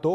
2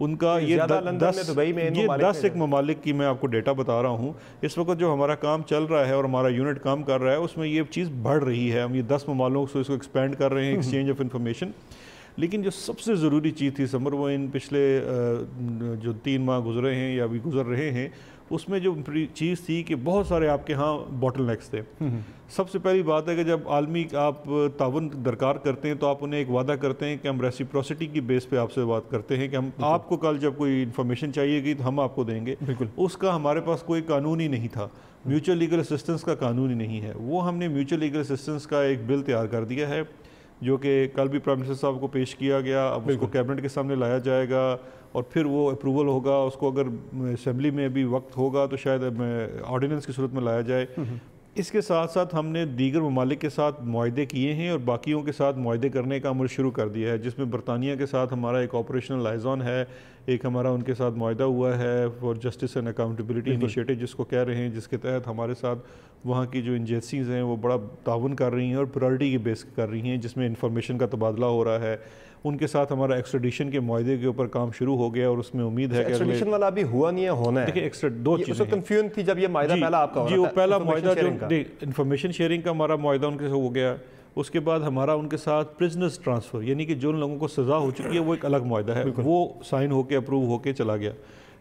ان کا یہ 10 ایک ممالک کی میں آپ کو ڈیٹا بتا رہا ہوں. اس وقت جو ہمارا کام چل رہا ہے اور ہمارا یونٹ کام کر رہا ہے اس میں یہ چیز بڑھ رہی ہے. ہم یہ 10 ممالک سے اس کو ایکسپینڈ کر رہے ہیں, ایکسچینج آف انفارمیشن. لیکن جو سب سے ضروری چیز تھی سمر, وہ ان پچھلے جو 3 ماہ گزرے ہیں یا ابھی گزر رہے ہیں, اس میں جو چیز تھی کہ بہت سارے آپ کے ہاں باٹل نیکس تھے. سب سے پہلی بات ہے کہ جب عالمی آپ تعاون درکار کرتے ہیں تو آپ انہیں ایک وعدہ کرتے ہیں کہ ہم ریسیپروسٹی کی بیس پہ آپ سے بات کرتے ہیں کہ ہم آپ کو کل جب کوئی انفارمیشن چاہیے گی تو ہم آپ کو دیں گے. اس کا ہمارے پاس کوئی قانون ہی نہیں تھا, میوچل لیگل اسسٹنس کا قانون ہی نہیں ہے. وہ ہم نے میوچل لیگل اسسٹنس کا ایک بل تیار کر دیا ہے جو کہ کل بھی پرائم منسٹر صاحب کو پیش کیا گیا. اب اس کو کیبنٹ کے سامنے لایا جائے گا اور پھر وہ اپروول ہوگا. اس کو اگر اسمبلی میں بھی وقت ہوگا تو شاید آرڈیننس کی صورت میں لایا جائے. اس کے ساتھ ساتھ ہم نے دیگر ممالک کے ساتھ معاہدے کیے ہیں اور باقیوں کے ساتھ معاہدے کرنے کا عمل شروع کر دیا ہے, جس میں برطانیہ کے ساتھ ہمارا ایک آپریشنل لائزون ہے, ایک ہمارا ان کے ساتھ معاہدہ ہوا ہے for justice and accountability initiative جس کو کہہ رہے ہیں, جس کے تحت ہمارے ساتھ وہاں کی جو ایجنسیز ہیں وہ بڑا تعاون کر رہی ہیں اور پرائرٹی کی بیس کر رہی ہیں, جس میں انفارمیشن کا تبادلہ ہو رہا ہے. ان کے ساتھ ہمارا ایکسٹریڈیشن کے معاہدے کے اوپر کام شروع ہو گیا اور اس میں امید ہے کہ ایکسٹریڈیشن والا ابھی ہوا نہیں ہے, ہونا ہے. دیکھیں 2 چیزیں کنفیوژن تھی جب یہ معاہدہ پہلا آپ کا ہو رہا تھا. وہ پہلا معاہدہ جو انفارمیشن شیئرنگ کا ہمارا معاہدہ ان کے سے ہو گیا. اس کے بعد ہمارا ان کے ساتھ پرزنرز ٹرانسفر یعنی کہ جو ان لوگوں کو سزا ہو چکی ہے وہ ایک الگ معاہدہ ہے, وہ سائن ہو کے اپروو ہو کے چلا گیا.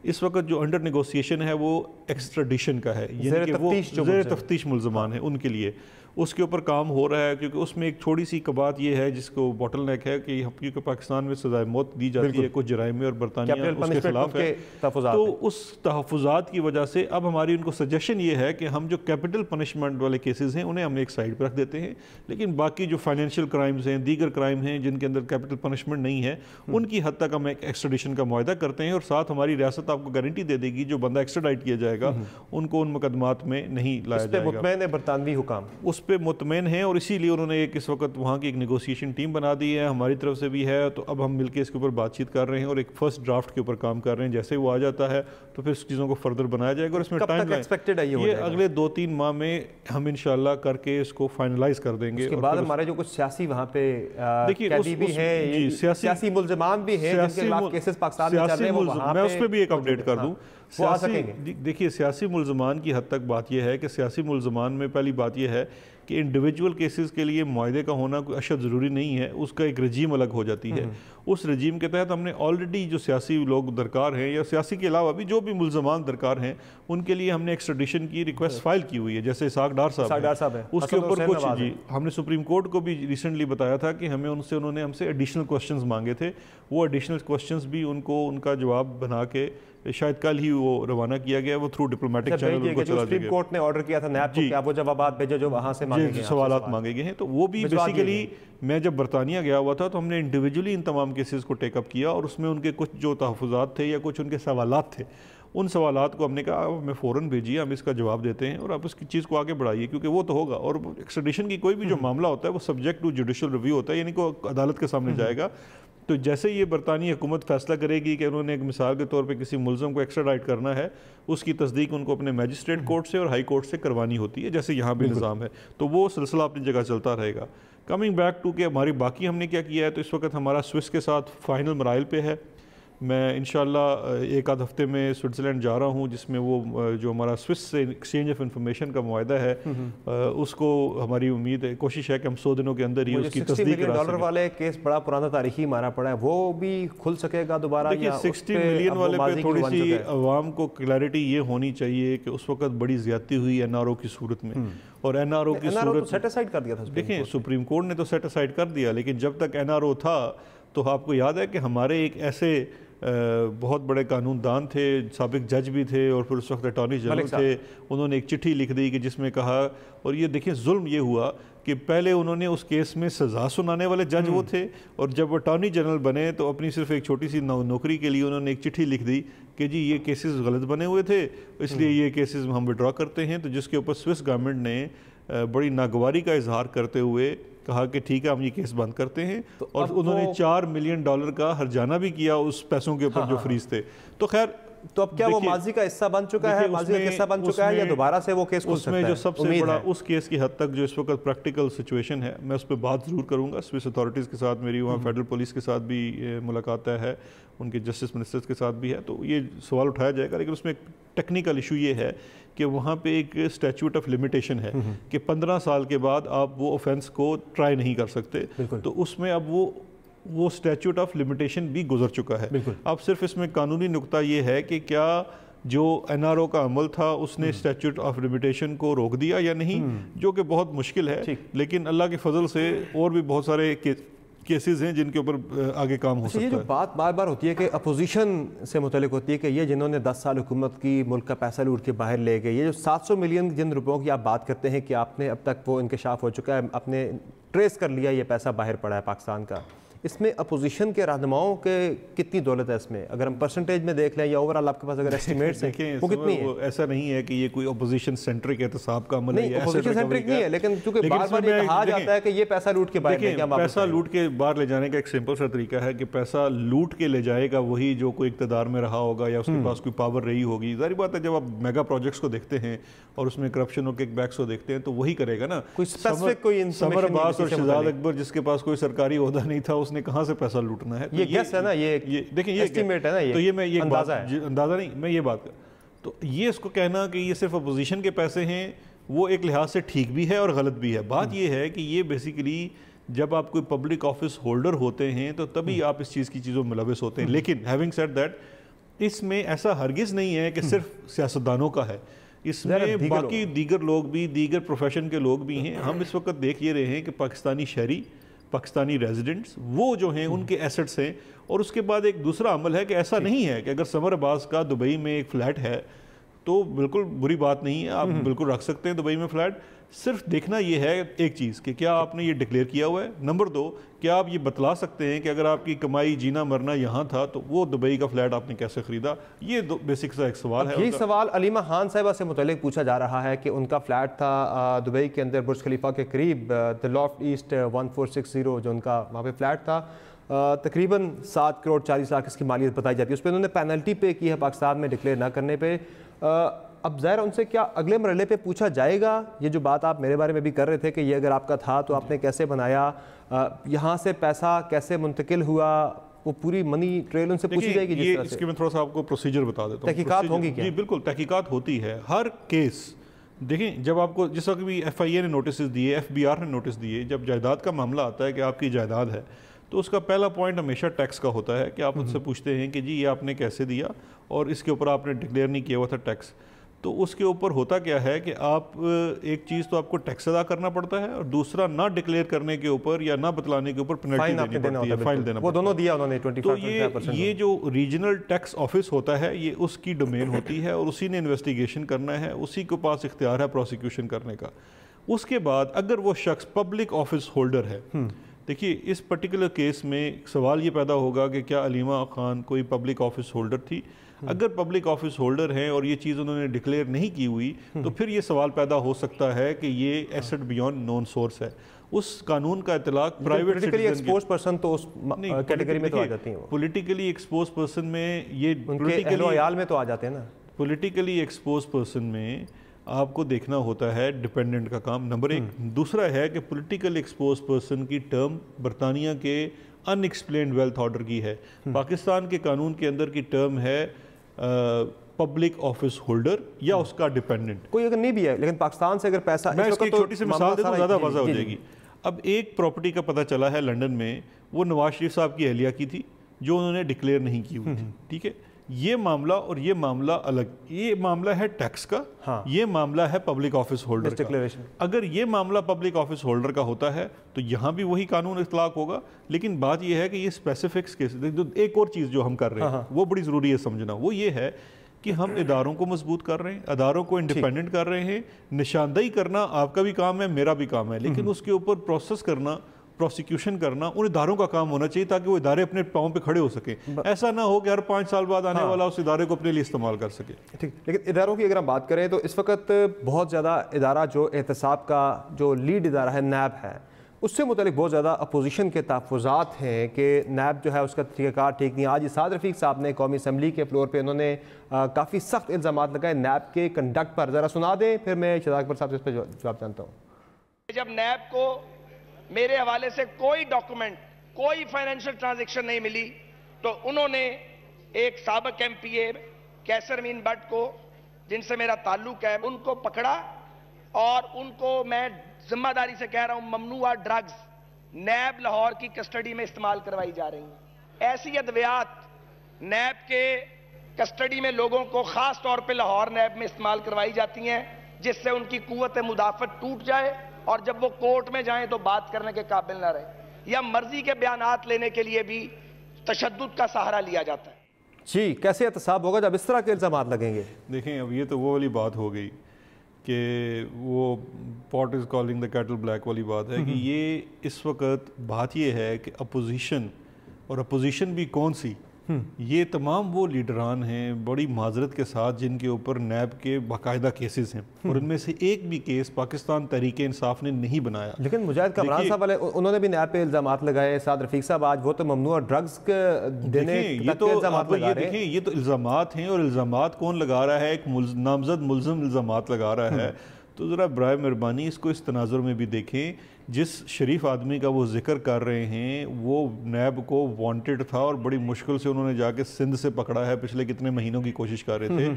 اس وقت جو انڈر نیگوسیشن ہے وہ ایکسٹریڈیشن کا ہے, یعنی کہ وہ زیر تفتیش ملزمان ہیں ان کے لیے. اس کے اوپر کام ہو رہا ہے کیونکہ اس میں ایک تھوڑی سی بات یہ ہے جس کو باٹل نیک ہے کہ کیونکہ پاکستان میں سزائے موت دی جاتی ہے کچھ جرائم میں اور برطانیہ اس کے خلاف ہے, تو اس تحفظات کی وجہ سے اب ہماری ان کو سجیشن یہ ہے کہ ہم جو کیپٹل پنشمنٹ والے کیسز ہیں انہیں ہم ایک سائڈ پہ رکھ دیتے ہیں, لیکن باقی جو فائنینشیل کرائمز ہیں, دیگر کرائم ہیں جن کے اندر کیپٹل پنشمنٹ نہیں ہے, ان کی حد تک ہم ایک ایکسٹریڈیشن کا معاہدہ کرتے ہیں. اور ساتھ ہماری ریاست آپ کو گارنٹی دے دے گی جو بندہ ایکسٹریڈائٹ کیا جائے گا ان کو ان مقدمات میں نہیں لایا جائے گا. مطمئن ہے برطانوی حکام, اس پہ مطمئن ہیں, اور اسی لیے انہوں نے ایک اس وقت وہاں کی ایک نیگوسیشن ٹیم بنا دی ہے, ہماری طرف سے بھی ہے. تو اب ہم مل کے اس کے اوپر بات چیت کر رہے ہیں اور ایک فرسٹ ڈرافٹ کے اوپر کام کر رہے ہیں. جیسے وہ آ جاتا ہے تو پھر اس چیزوں کو فردر بنایا جائے گا. اور اس میں ٹائم ایکسپیکٹڈ ہے یہ اگلے 2-3 ماہ میں ہم انشاءاللہ کر کے اس کو فائنلائز کر دیں گے. اس کے بعد ہمارے جو کچھ سیاسی وہاں پہ قیدی بھی ہیں, سیاسی ملزمان بھی ہیں جن کے خلاف کیسز پاکستان میں چل رہے ہیں, وہ وہاں میں اس پہ بھی ایک اپڈیٹ کر دوں. وہ آ سکیں گے. دیکھیے سیاسی ملزمان کی حد تک بات یہ ہے کہ سیاسی ملزمان میں پہلی بات یہ ہے کہ انڈیویجول کیسز کے لیے معاہدے کا ہونا کوئی اشد ضروری نہیں ہے, اس کا ایک رجیم الگ ہو جاتی ہے. اس رجیم کے تحت ہم نے آلریڈی جو سیاسی لوگ درکار ہیں یا سیاسی کے علاوہ بھی جو بھی ملزمان درکار ہیں ان کے لیے ہم نے ایکسٹریڈیشن کی ریکویسٹ فائل کی ہوئی ہے. جیسے اسحاق ڈار صاحب ہیں, اس کے اوپر کچھ ہم نے سپریم کورٹ کو بھی ریسنٹلی بتایا تھا کہ انہوں نے ہم سے ایڈیشنل کوسچنز مانگے تھے. وہ ایڈیشنل کوسچنز بھی ان کا جواب بنا کے شاید کل ہی وہ روانہ کیا گیا, وہ تھرو ڈپلومیٹک چینل کو چلا دیا گیا. کورٹ نے آرڈر کیا تھا نیب کو کہ آپ وہ جوابات بھیجو جو وہاں سے مانگے گئے ہیں, سوالات مانگے گئے ہیں. تو وہ بھی بیسیکلی میں جب برطانیہ گیا ہوا تھا تو ہم نے انڈیویجولی ان تمام کیسز کو ٹیک اپ کیا اور اس میں ان کے کچھ جو تحفظات تھے یا کچھ ان کے سوالات تھے, ان سوالات کو ہم نے کہا ہمیں فوراً بھیجیے, ہم اس کا جواب دیتے ہیں اور آپ اس کی چیز کو آگے بڑھائیے کیونکہ وہ تو ہوگا. اور ایکسٹریڈیشن کی کوئی بھی جو معاملہ ہوتا ہے وہ سبجیکٹ ٹو جوڈیشل ریویو ہوتا ہے, یعنی کہ عدالت کے سامنے جائے گا. تو جیسے یہ برطانوی حکومت فیصلہ کرے گی کہ انہوں نے ایک مثال کے طور پہ کسی ملزم کو ایکسٹراڈائٹ کرنا ہے, اس کی تصدیق ان کو اپنے میجسٹریٹ کورٹ سے اور ہائی کورٹ سے کروانی ہوتی ہے جیسے یہاں بھی نظام ہے. تو وہ سلسلہ اپنی جگہ چلتا رہے گا. کمنگ بیک ٹو کہ ہماری باقی ہم نے کیا کیا ہے, تو اس وقت ہمارا سوئس کے ساتھ فائنل مراحل پہ ہے. میں انشاءاللہ ایک آدھ ہفتے میں سوئٹزرلینڈ جا رہا ہوں جس میں وہ جو ہمارا سوئس سے ایکسچینج آف انفارمیشن کا معاہدہ ہے اس کو ہماری امید ہے, کوشش ہے کہ ہم 100 دنوں کے اندر ہی اس کی تصدیق کرا سکیں. $60 والے کیس بڑا پرانا تاریخی مارا پڑا ہے, وہ بھی کھل سکے گا دوبارہ؟ دیکھیے 60 ملین والے پہ تھوڑی سی عوام کو کلیئرٹی یہ ہونی چاہیے کہ اس وقت بڑی زیادتی ہوئی NRO کی صورت میں, اور NRO کی صورت سیٹ اسائیڈ کر دیا تھا. دیکھیں سپریم کورٹ نے تو سیٹ اسائیڈ کر دیا, لیکن جب تک NRO تھا تو آپ کو یاد ہے کہ ہمارے ایک ایسے بہت بڑے قانون دان تھے, سابق جج بھی تھے اور پھر اس وقت اٹارنی جنرل تھے, انہوں نے ایک چٹھی لکھ دی کہ جس میں کہا, اور یہ دیکھیں ظلم یہ ہوا کہ پہلے انہوں نے اس کیس میں سزا سنانے والے جج وہ تھے, اور جب اٹارنی جنرل بنے تو اپنی صرف ایک چھوٹی سی نوکری کے لیے انہوں نے ایک چٹھی لکھ دی کہ جی یہ کیسز غلط بنے ہوئے تھے اس لیے یہ کیسز ہم وڈرا کرتے ہیں. تو جس کے اوپر سوئس گورنمنٹ نے بڑی ناگواری کا اظہار کرتے ہوئے کہا کہ ٹھیک ہے ہم یہ کیس بند کرتے ہیں، اور انہوں نے $4 ملین کا ہرجانہ بھی کیا اس پیسوں کے اوپر جو فریز تھے. تو خیر تو اب کیا وہ ماضی کا حصہ بن چکا ہے، ماضی کا قصہ بن چکا ہے، یا دوبارہ سے وہ کیس کھل سکتا ہے؟ اس میں جو سب سے بڑا اس کیس کی حد تک جو اس وقت پریکٹیکل سچویشن ہے، میں اس پہ بات ضرور کروں گا. سوئس اتھارٹیز کے ساتھ میری وہاں فیڈرل پولیس کے ساتھ بھی ملاقات ہے، ان کے جسٹس منسٹرز کے ساتھ بھی ہے، تو یہ سوال اٹھایا جائے گا. لیکن اس میں ایک ٹیکنیکل ایشو یہ ہے کہ وہاں پہ ایک اسٹیچوٹ آف لمیٹیشن ہے کہ 15 سال کے بعد آپ وہ اوفینس کو ٹرائی نہیں کر سکتے. تو اس میں اب وہ اسٹیچوٹ آف لمیٹیشن بھی گزر چکا ہے. اب صرف اس میں قانونی نقطہ یہ ہے کہ کیا جو NRO کا عمل تھا اس نے اسٹیچوٹ آف لمیٹیشن کو روک دیا یا نہیں، جو کہ بہت مشکل ہے. لیکن اللہ کے فضل سے اور بھی بہت سارے کیسز ہیں جن کے اوپر آگے کام ہو سکتا ہے. یہ جو بات بار بار ہوتی ہے کہ اپوزیشن سے متعلق ہوتی ہے کہ یہ جنہوں نے 10 سال حکومت کی، ملک کا پیسہ لوٹ کے باہر لے گئے، یہ جو 700 ملین جن روپوں کی آپ بات کرتے ہیں کہ آپ نے اب تک وہ انکشاف ہو چکا ہے، آپ نے ٹریس کر لیا یہ پیسہ باہر پڑا ہے پاکستان کا، اس میں اپوزیشن کے رہنماؤں کے کتنی دولت ہے اس میں؟ اگر ہم پرسنٹیج میں دیکھ لیں یا اوورآل آپ کے پاس اگر ایسٹیمیٹس ہیں وہ کتنی ہے؟ ایسا نہیں ہے کہ یہ کوئی اپوزیشن سینٹرک احتساب کا عمل ہے. نہیں اپوزیشن سینٹرک نہیں ہے، لیکن چونکہ بار بار یہ کہا جاتا ہے کہ یہ پیسہ لوٹ کے باہر لے گیا. پیسہ لوٹ کے باہر لے جانے کا ایک سمپل سا طریقہ ہے کہ پیسہ لوٹ کے لے جائے گا وہی جو کوئی اقتدار میں رہا ہوگا یا اس کے پاس کوئی پاور رہی ہوگی. ظاہر بات ہے جب آپ میگا پروجیکٹس کو دیکھتے ہیں اور اس میں کرپشن اور کک بیکس کو دیکھتے ہیں تو وہی کرے گا نا. سمر عباس اور شہزاد اکبر جس کے پاس کوئی سرکاری عہدہ نہیں تھا، اس نے کہاں سے پیسہ لوٹنا ہے؟ یہ گیس ہے نا، یہ دیکھیں یہ ایسٹیمیٹ ہے نا، تو یہ میں یہ اندازہ ہے، اندازہ نہیں، میں یہ بات کر تو یہ اس کو کہنا کہ یہ صرف اپوزیشن کے پیسے ہیں وہ ایک لحاظ سے ٹھیک بھی ہے اور غلط بھی ہے. بات یہ ہے کہ یہ بیسیکلی جب آپ کوئی پبلک آفس ہولڈر ہوتے ہیں تو تبھی آپ اس چیز کی چیزوں میں ملوث ہوتے ہیں. لیکن ہیونگ سیڈ دیٹ اس میں ایسا ہرگز نہیں ہے کہ صرف سیاستدانوں کا ہے، اس میں باقی دیگر لوگ بھی، دیگر پروفیشن کے لوگ بھی ہیں. ہم اس وقت دیکھ یہ رہے ہیں کہ پاکستانی شہری، پاکستانی ریزیڈنٹس وہ جو ہیں ان کے ایسٹس ہیں. اور اس کے بعد ایک دوسرا عمل ہے کہ ایسا نہیں ہے کہ اگر سمر عباس کا دبئی میں ایک فلیٹ ہے تو بالکل بری بات نہیں ہے، آپ بالکل رکھ سکتے ہیں دبئی میں فلیٹ. صرف دیکھنا یہ ہے ایک چیز کہ کیا آپ نے یہ ڈکلیئر کیا ہوا ہے. نمبر 2، کیا آپ یہ بتلا سکتے ہیں کہ اگر آپ کی کمائی جینا مرنا یہاں تھا تو وہ دبئی کا فلیٹ آپ نے کیسے خریدا؟ یہ بیسک سا ایک سوال ہے. یہی سوال علیمہ خان صاحبہ سے متعلق پوچھا جا رہا ہے کہ ان کا فلیٹ تھا دبئی کے اندر برج خلیفہ کے قریب، دی لافٹ ایسٹ 1460 جو ان کا وہاں پہ فلیٹ تھا. تقریباً 7 کروڑ 40 لاکھ اس کی مالیت بتائی جاتی ہے. اس پہ انہوں نے پینلٹی پے کی ہے پاکستان میں ڈکلیئر نہ کرنے پہ. اب ظاہر ان سے کیا اگلے مرحلے پہ پوچھا جائے گا؟ یہ جو بات آپ میرے بارے میں بھی کر رہے تھے کہ یہ اگر آپ کا تھا تو آپ نے کیسے بنایا، یہاں سے پیسہ کیسے منتقل ہوا، وہ پوری منی ٹریل ان سے پوچھی جائے گی؟ یہ اس کے میں تھوڑا سا آپ کو پروسیجر بتا دیتا ہوں. تحقیقات ہوں گی کیا؟ جی بالکل تحقیقات ہوتی ہے ہر کیس. دیکھیں جب آپ کو جس وقت بھی FIA نے نوٹسز دیے، FBR نے نوٹس دیے، جب جائیداد کا معاملہ آتا ہے کہ آپ کی جائیداد ہے تو اس کا پہلا پوائنٹ ہمیشہ ٹیکس کا ہوتا ہے کہ آپ ان سے پوچھتے ہیں کہ جی یہ آپ نے کیسے دیا اور اس کے اوپر آپ نے ڈکلیئر نہیں کیا ہوا تھا ٹیکس. تو اس کے اوپر ہوتا کیا ہے کہ آپ ایک چیز تو آپ کو ٹیکس ادا کرنا پڑتا ہے اور دوسرا نہ ڈکلیئر کرنے کے اوپر یا نہ بتلانے کے اوپر پینلٹی دینی پڑتی ہے، فائن دینا. وہ دونوں دیا انہوں نے 25%. تو یہ جو ریجنل ٹیکس آفس ہوتا ہے یہ اس کی ڈومین ہوتی ہے اور اسی نے انویسٹیگیشن کرنا ہے، اسی کے پاس اختیار ہے پروسیکیوشن کرنے کا. اس کے بعد اگر وہ شخص پبلک آفس ہولڈر ہے، دیکھیے اس پرٹیکولر کیس میں سوال یہ پیدا ہوگا کہ کیا علیمہ خان کوئی پبلک آفس ہولڈر تھی؟ اگر پبلک آفس ہولڈر ہیں اور یہ چیز انہوں نے ڈکلیئر نہیں کی ہوئی تو پھر یہ سوال پیدا ہو سکتا ہے کہ یہ ایسٹ بیونڈ نون سورس ہے. اس قانون کا اطلاق پرائیویٹ پولیٹیکلی ایکسپوز پرسن تو اس کیٹیگری میں تو آ جاتی ہیں. پولیٹیکلی ایکسپوز پرسن میں یہ ان کے اہل و عیال میں تو آ جاتے ہیں نا. پولیٹیکلی ایکسپوز پرسن میں آپ کو دیکھنا ہوتا ہے ڈیپینڈنٹ کا کام نمبر 1. دوسرا ہے کہ پولیٹیکل ایکسپوز پرسن کی ٹرم برطانیہ کے ان ایکسپلینڈ ویلتھ آرڈر کی ہے. پاکستان کے قانون کے اندر کی ٹرم ہے پبلک آفس ہولڈر یا اس کا ڈیپینڈنٹ. کوئی اگر نہیں بھی ہے لیکن پاکستان سے اگر پیسہ، میں اس کی چھوٹی سی مثال دے تو زیادہ واضح ہو جائے گی. اب ایک پراپرٹی کا پتہ چلا ہے لنڈن میں، وہ نواز شریف صاحب کی اہلیہ کی تھی جو انہوں نے ڈکلیئر نہیں کی ہوئی تھی. ٹھیک ہے، یہ معاملہ اور یہ معاملہ الگ. یہ معاملہ ہے ٹیکس کا، یہ معاملہ ہے پبلک آفس ہولڈر کا. اگر یہ معاملہ پبلک آفس ہولڈر کا ہوتا ہے تو یہاں بھی وہی قانون اطلاق ہوگا. لیکن بات یہ ہے کہ یہ اسپیسیفکس کیس. ایک اور چیز جو ہم کر رہے ہیں وہ بڑی ضروری ہے سمجھنا، وہ یہ ہے کہ ہم اداروں کو مضبوط کر رہے ہیں، اداروں کو انڈیپینڈنٹ کر رہے ہیں. نشاندہی کرنا آپ کا بھی کام ہے، میرا بھی کام ہے، لیکن اس کے اوپر پروسیس کرنا پروسیکیوشن کرنا ان اداروں کا کام ہونا چاہیے تاکہ وہ ادارے اپنے پاؤں پہ کھڑے ہو سکیں. ایسا نہ ہو کہ ہر 5 سال بعد آنے والا اس ادارے کو اپنے لیے استعمال کر سکے. ٹھیک, لیکن اداروں کی اگر ہم بات کریں تو اس وقت بہت زیادہ ادارہ جو احتساب کا جو لیڈ ادارہ ہے نیب ہے, اس سے متعلق بہت زیادہ اپوزیشن کے تحفظات ہیں کہ نیب جو ہے اس کا طریقہ کار ٹھیک نہیں. آج اسعد رفیق صاحب نے قومی اسمبلی کے فلور پہ انہوں نے کافی سخت الزامات لگائے نیب کے کنڈکٹ پر. ذرا سنا دیں پھر میں شہزاد اکبر صاحب سے اس پہ جواب جانتا ہوں. جب نیب کو میرے حوالے سے کوئی ڈاکومنٹ, کوئی فائنینشل ٹرانزیکشن نہیں ملی, تو انہوں نے ایک سابق ایم پی اے کیسر امین بٹ کو, جن سے میرا تعلق ہے, ان کو پکڑا اور ان کو میں ذمہ داری سے کہہ رہا ہوں ممنوعہ ڈرگز نیب لاہور کی کسٹڈی میں استعمال کروائی جا رہی ہیں. ایسی ادویات نیب کے کسٹڈی میں لوگوں کو خاص طور پہ لاہور نیب میں استعمال کروائی جاتی ہیں جس سے ان کی قوت مدافعت ٹوٹ جائے اور جب وہ کورٹ میں جائیں تو بات کرنے کے قابل نہ رہے, یا مرضی کے بیانات لینے کے لیے بھی تشدد کا سہارا لیا جاتا ہے. جی, کیسے احتساب ہوگا جب اس طرح کے الزامات لگیں گے؟ دیکھیں اب یہ تو وہ والی بات ہو گئی کہ وہ pot is calling the kettle black والی بات ہے کہ یہ اس وقت بات یہ ہے کہ اپوزیشن, اور اپوزیشن بھی کون سی, یہ تمام وہ لیڈران ہیں بڑی معذرت کے ساتھ جن کے اوپر نیب کے باقاعدہ کیسز ہیں, اور ان میں سے ایک بھی کیس پاکستان تحریک انصاف نے نہیں بنایا. لیکن مجاہد کامران صاحب والے انہوں نے بھی نیب پہ الزامات لگائے. اسعد رفیق صاحب آج وہ تو ممنوع ڈرگز دینے تک کے الزامات لگا رہے ہیں. دیکھیں یہ تو الزامات ہیں, اور الزامات کون لگا رہا ہے؟ ایک نامزد ملزم الزامات لگا رہا ہے. تو ذرا برائے مہربانی اس کو اس تناظر میں بھی دیکھیں. جس شریف آدمی کا وہ ذکر کر رہے ہیں وہ نیب کو وانٹڈ تھا, اور بڑی مشکل سے انہوں نے جا کے سندھ سے پکڑا ہے, پچھلے کتنے مہینوں کی کوشش کر رہے تھے.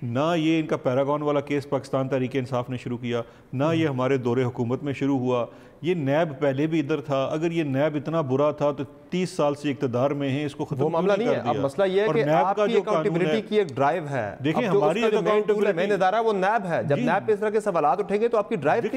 نہ یہ ان کا پیراگون والا کیس پاکستان تحریک انصاف نے شروع کیا, نہ یہ ہمارے دور حکومت میں شروع ہوا. یہ نیب پہلے بھی ادھر تھا. اگر یہ نیب اتنا برا تھا تو 30 سال سے اقتدار میں ہیں, اس کو ختم وہ معاملہ نہیں ہے. اب مسئلہ یہ ہے کہ آپ کی اکاؤنٹیبلٹی کی ایک ڈرائیو ہے. دیکھیں ہماری اکاؤنٹیبلٹی مین ادارہ وہ نیب ہے. جب نیب پہ اس طرح کے سوالات اٹھیں گے تو آپ کی ڈرائیو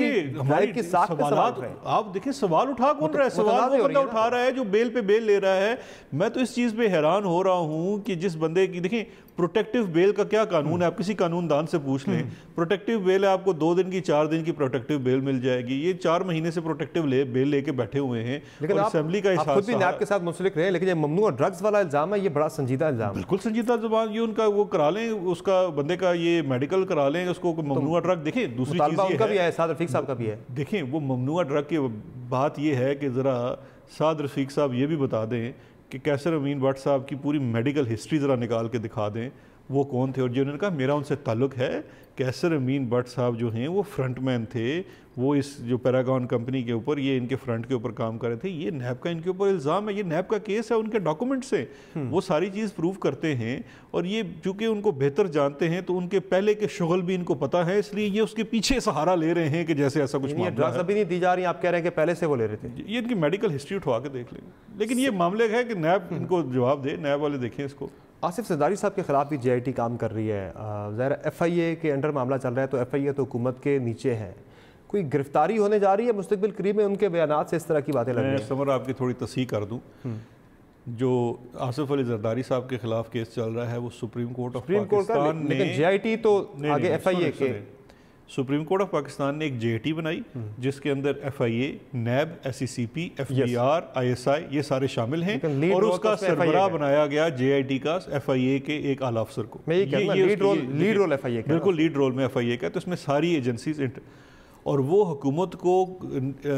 کی ساخت پہ سوال اٹھ رہے ہیں. آپ دیکھیں سوال اٹھا کون رہا ہے؟ سوال وہ بندہ اٹھا رہا ہے جو بیل پہ بیل لے رہا ہے. میں تو اس چیز پہ حیران ہو رہا ہوں کہ جس بندے کی, دیکھیں پروٹیکٹیو بیل کا کیا قانون ہے, آپ کسی قانون دان سے پوچھ لیں. پروٹیکٹیو بیل ہے, آپ کو 2 دن کی 4 دن کی پروٹیکٹیو بیل مل جائے گی. یہ 4 مہینے سے پروٹیکٹیو بیل لے کے بیٹھے ہوئے ہیں. لیکن آپ خود بھی نیب کے ساتھ منسلک رہے, لیکن یہ ممنوع ڈرگز والا الزام ہے, یہ بڑا سنجیدہ الزام ہے. بالکل سنجیدہ زبان. یہ ان کا وہ کرا لیں, اس کا بندے کا یہ میڈیکل کرا لیں, اس کو ممنوع ڈرگ. دیکھیں دوسری چیز ان کا بھی ہے, اسعد رفیق صاحب کا بھی ہے. دیکھیں وہ ممنوع ڈرگ کی بات یہ ہے کہ ذرا اسعد رفیق صاحب یہ بھی بتا دیں کہ کیسر امین بٹ صاحب کی پوری میڈیکل ہسٹری ذرا نکال کے دکھا دیں, وہ کون تھے. اور جو انہوں نے کہا میرا ان سے تعلق ہے, کیسر امین بٹ صاحب جو ہیں وہ فرنٹ مین تھے, وہ اس جو پیراگون کمپنی کے اوپر, یہ ان کے فرنٹ کے اوپر کام کر رہے تھے. یہ نیب کا ان کے اوپر الزام ہے, یہ نیب کا کیس ہے, ان کے ڈاکومنٹ سے وہ ساری چیز پروف کرتے ہیں. اور یہ چونکہ ان کو بہتر جانتے ہیں تو ان کے پہلے کے شغل بھی ان کو پتا ہے, اس لیے یہ اس کے پیچھے سہارا لے رہے ہیں کہ جیسے ایسا کچھ معاملہ ہے. ڈرگز ابھی نہیں دی جا رہی ہیں, آپ کہہ رہے ہیں کہ پہلے سے وہ لے رہے تھے. یہ ان کی میڈیکل ہسٹری اٹھوا کے دیکھ لیں. لیکن یہ معاملے ہے کہ نیب ان کو جواب دے, نیب والے دیکھیں اس کو. آصف زرداری صاحب کے خلاف بھی جے آئی ٹی کام کر رہی ہے. ظاہر ایف آئی اے کے انڈر معاملہ چل رہا ہے, تو ایف آئی اے تو حکومت کے نیچے ہے. کوئی گرفتاری ہونے جا رہی ہے مستقبل قریب میں؟ ان کے بیانات سے اس طرح کی باتیں لگ رہی ہیں. میں سمر آپ کی تھوڑی تصحیح کر دوں. جو آصف علی زرداری صاحب کے خلاف کیس چل رہا ہے وہ سپریم کورٹ آف پاکستان نے, لیکن جے آئی ٹی تو آگے ایف آئی اے کے, سپریم کورٹ آف پاکستان نے ایک جے آئی ٹی بنائی جس کے اندر F I A, NAB, S E C P, F B R, I S I, یہ سارے شامل ہیں. اور اس کا سربراہ بنایا گیا جے آئی ٹی کا ایف آئی اے کے ایک اعلیٰ افسر کو. لیڈ رول ایف آئی اے کا, بالکل لیڈ رول میں ایف آئی اے کا. تو اس میں ساری ایجنسیز, اور وہ حکومت کو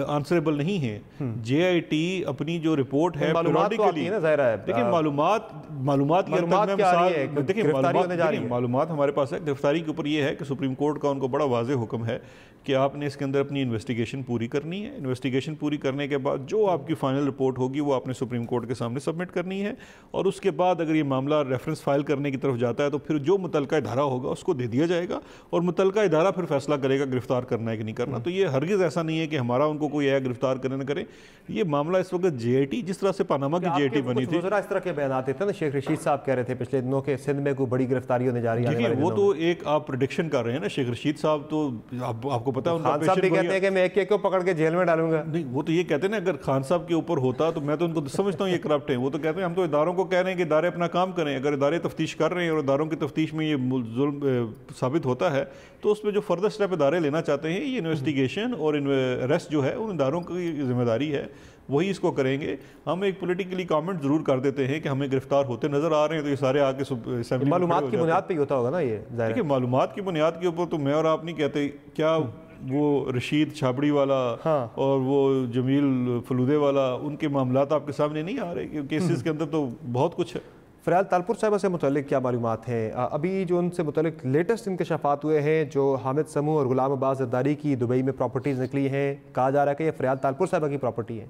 آنسریبل نہیں ہے. جے آئی ٹی اپنی جو رپورٹ ہے پیریوڈیکلی, دیکھیں معلومات ہمارے پاس ہے. گرفتاری کے اوپر یہ ہے کہ سپریم کورٹ کا ان کو بڑا واضح حکم ہے کہ آپ نے اس کے اندر اپنی انویسٹیگیشن پوری کرنی ہے. انویسٹیگیشن پوری کرنے کے بعد جو آپ کی فائنل رپورٹ ہوگی وہ آپ نے سپریم کورٹ کے سامنے سبمٹ کرنی ہے. اور اس کے بعد اگر یہ معاملہ ریفرنس فائل کرنے کی طرف جاتا ہے تو پھر جو متعلقہ ادارہ ہوگا اس کو دے دیا جائے گا, اور متعلقہ ادارہ پھر فیصلہ کرے گا گرفتار کرنا ہے کہ نہیں کرنا. تو یہ ہرگز ایسا نہیں ہے کہ ہمارا ان کو کوئی ہے گرفتار کرنے نہ کرے. یہ معاملہ اس وقت جے آئی ٹی, جس طرح سے پاناما کی جے آئی ٹی بنی تھی, اس طرح کے بیانات دیتے ہیں نا. شیخ رشید صاحب کہہ رہے تھے پچھلے دنوں کہ سندھ میں کوئی بڑی گرفتاری ہونے جا رہی ہے. دیکھیں وہ تو ایک آپ پریڈکشن کر رہے ہیں نا. شیخ رشید صاحب تو آپ کو پتا ہے, خان صاحب بھی کہتے ہیں کہ میں ایک کو پکڑ کے جیل میں ڈالوں گا. نہیں, وہ تو یہ کہتے ہیں نا اگر خان صاحب کے اوپر ہوتا تو میں تو ان کو سمجھتا ہوں یہ کرپٹ ہیں. وہ تو کہتے ہیں ہم تو اداروں کو کہہ رہے ہیں کہ ادارے اپنا کام کریں. اگر ادارے تفتیش کر رہے ہیں اور اداروں کی تفتیش میں یہ ظلم ثابت ہوتا ہے تو اس میں جو فردر اسٹیپ ادارے لینا چاہتے ہیں, یہ انویسٹیگیشن اور اریسٹ جو ہے ان اداروں کی ذمہ داری ہے. وہی اس کو کریں گے. ہم ایک پولیٹیکلی کامنٹ ضرور کر دیتے ہیں کہ ہمیں گرفتار ہوتے نظر آ رہے ہیں تو یہ سارے آ کے معلومات کی بنیاد پہ ہی ہوتا ہوگا نا یہ. دیکھیے معلومات کی بنیاد کے اوپر تو میں اور آپ نہیں کہتے. کیا وہ رشید چھابڑی والا اور وہ جمیل فلودے والا ان کے معاملات آپ کے سامنے نہیں آ رہے؟ کیسز کے اندر تو بہت کچھ ہے. فریال تالپور صاحبہ سے متعلق کیا معلومات ہیں؟ ابھی جو ان سے متعلق لیٹسٹ انکشافات ہوئے ہیں جو حامد سمو اور غلام عباس زرداری کی دبئی میں پراپرٹیز نکلی ہیں، کہا جا رہا ہے کہ یہ فریال تالپور صاحبہ کی پراپرٹی ہے.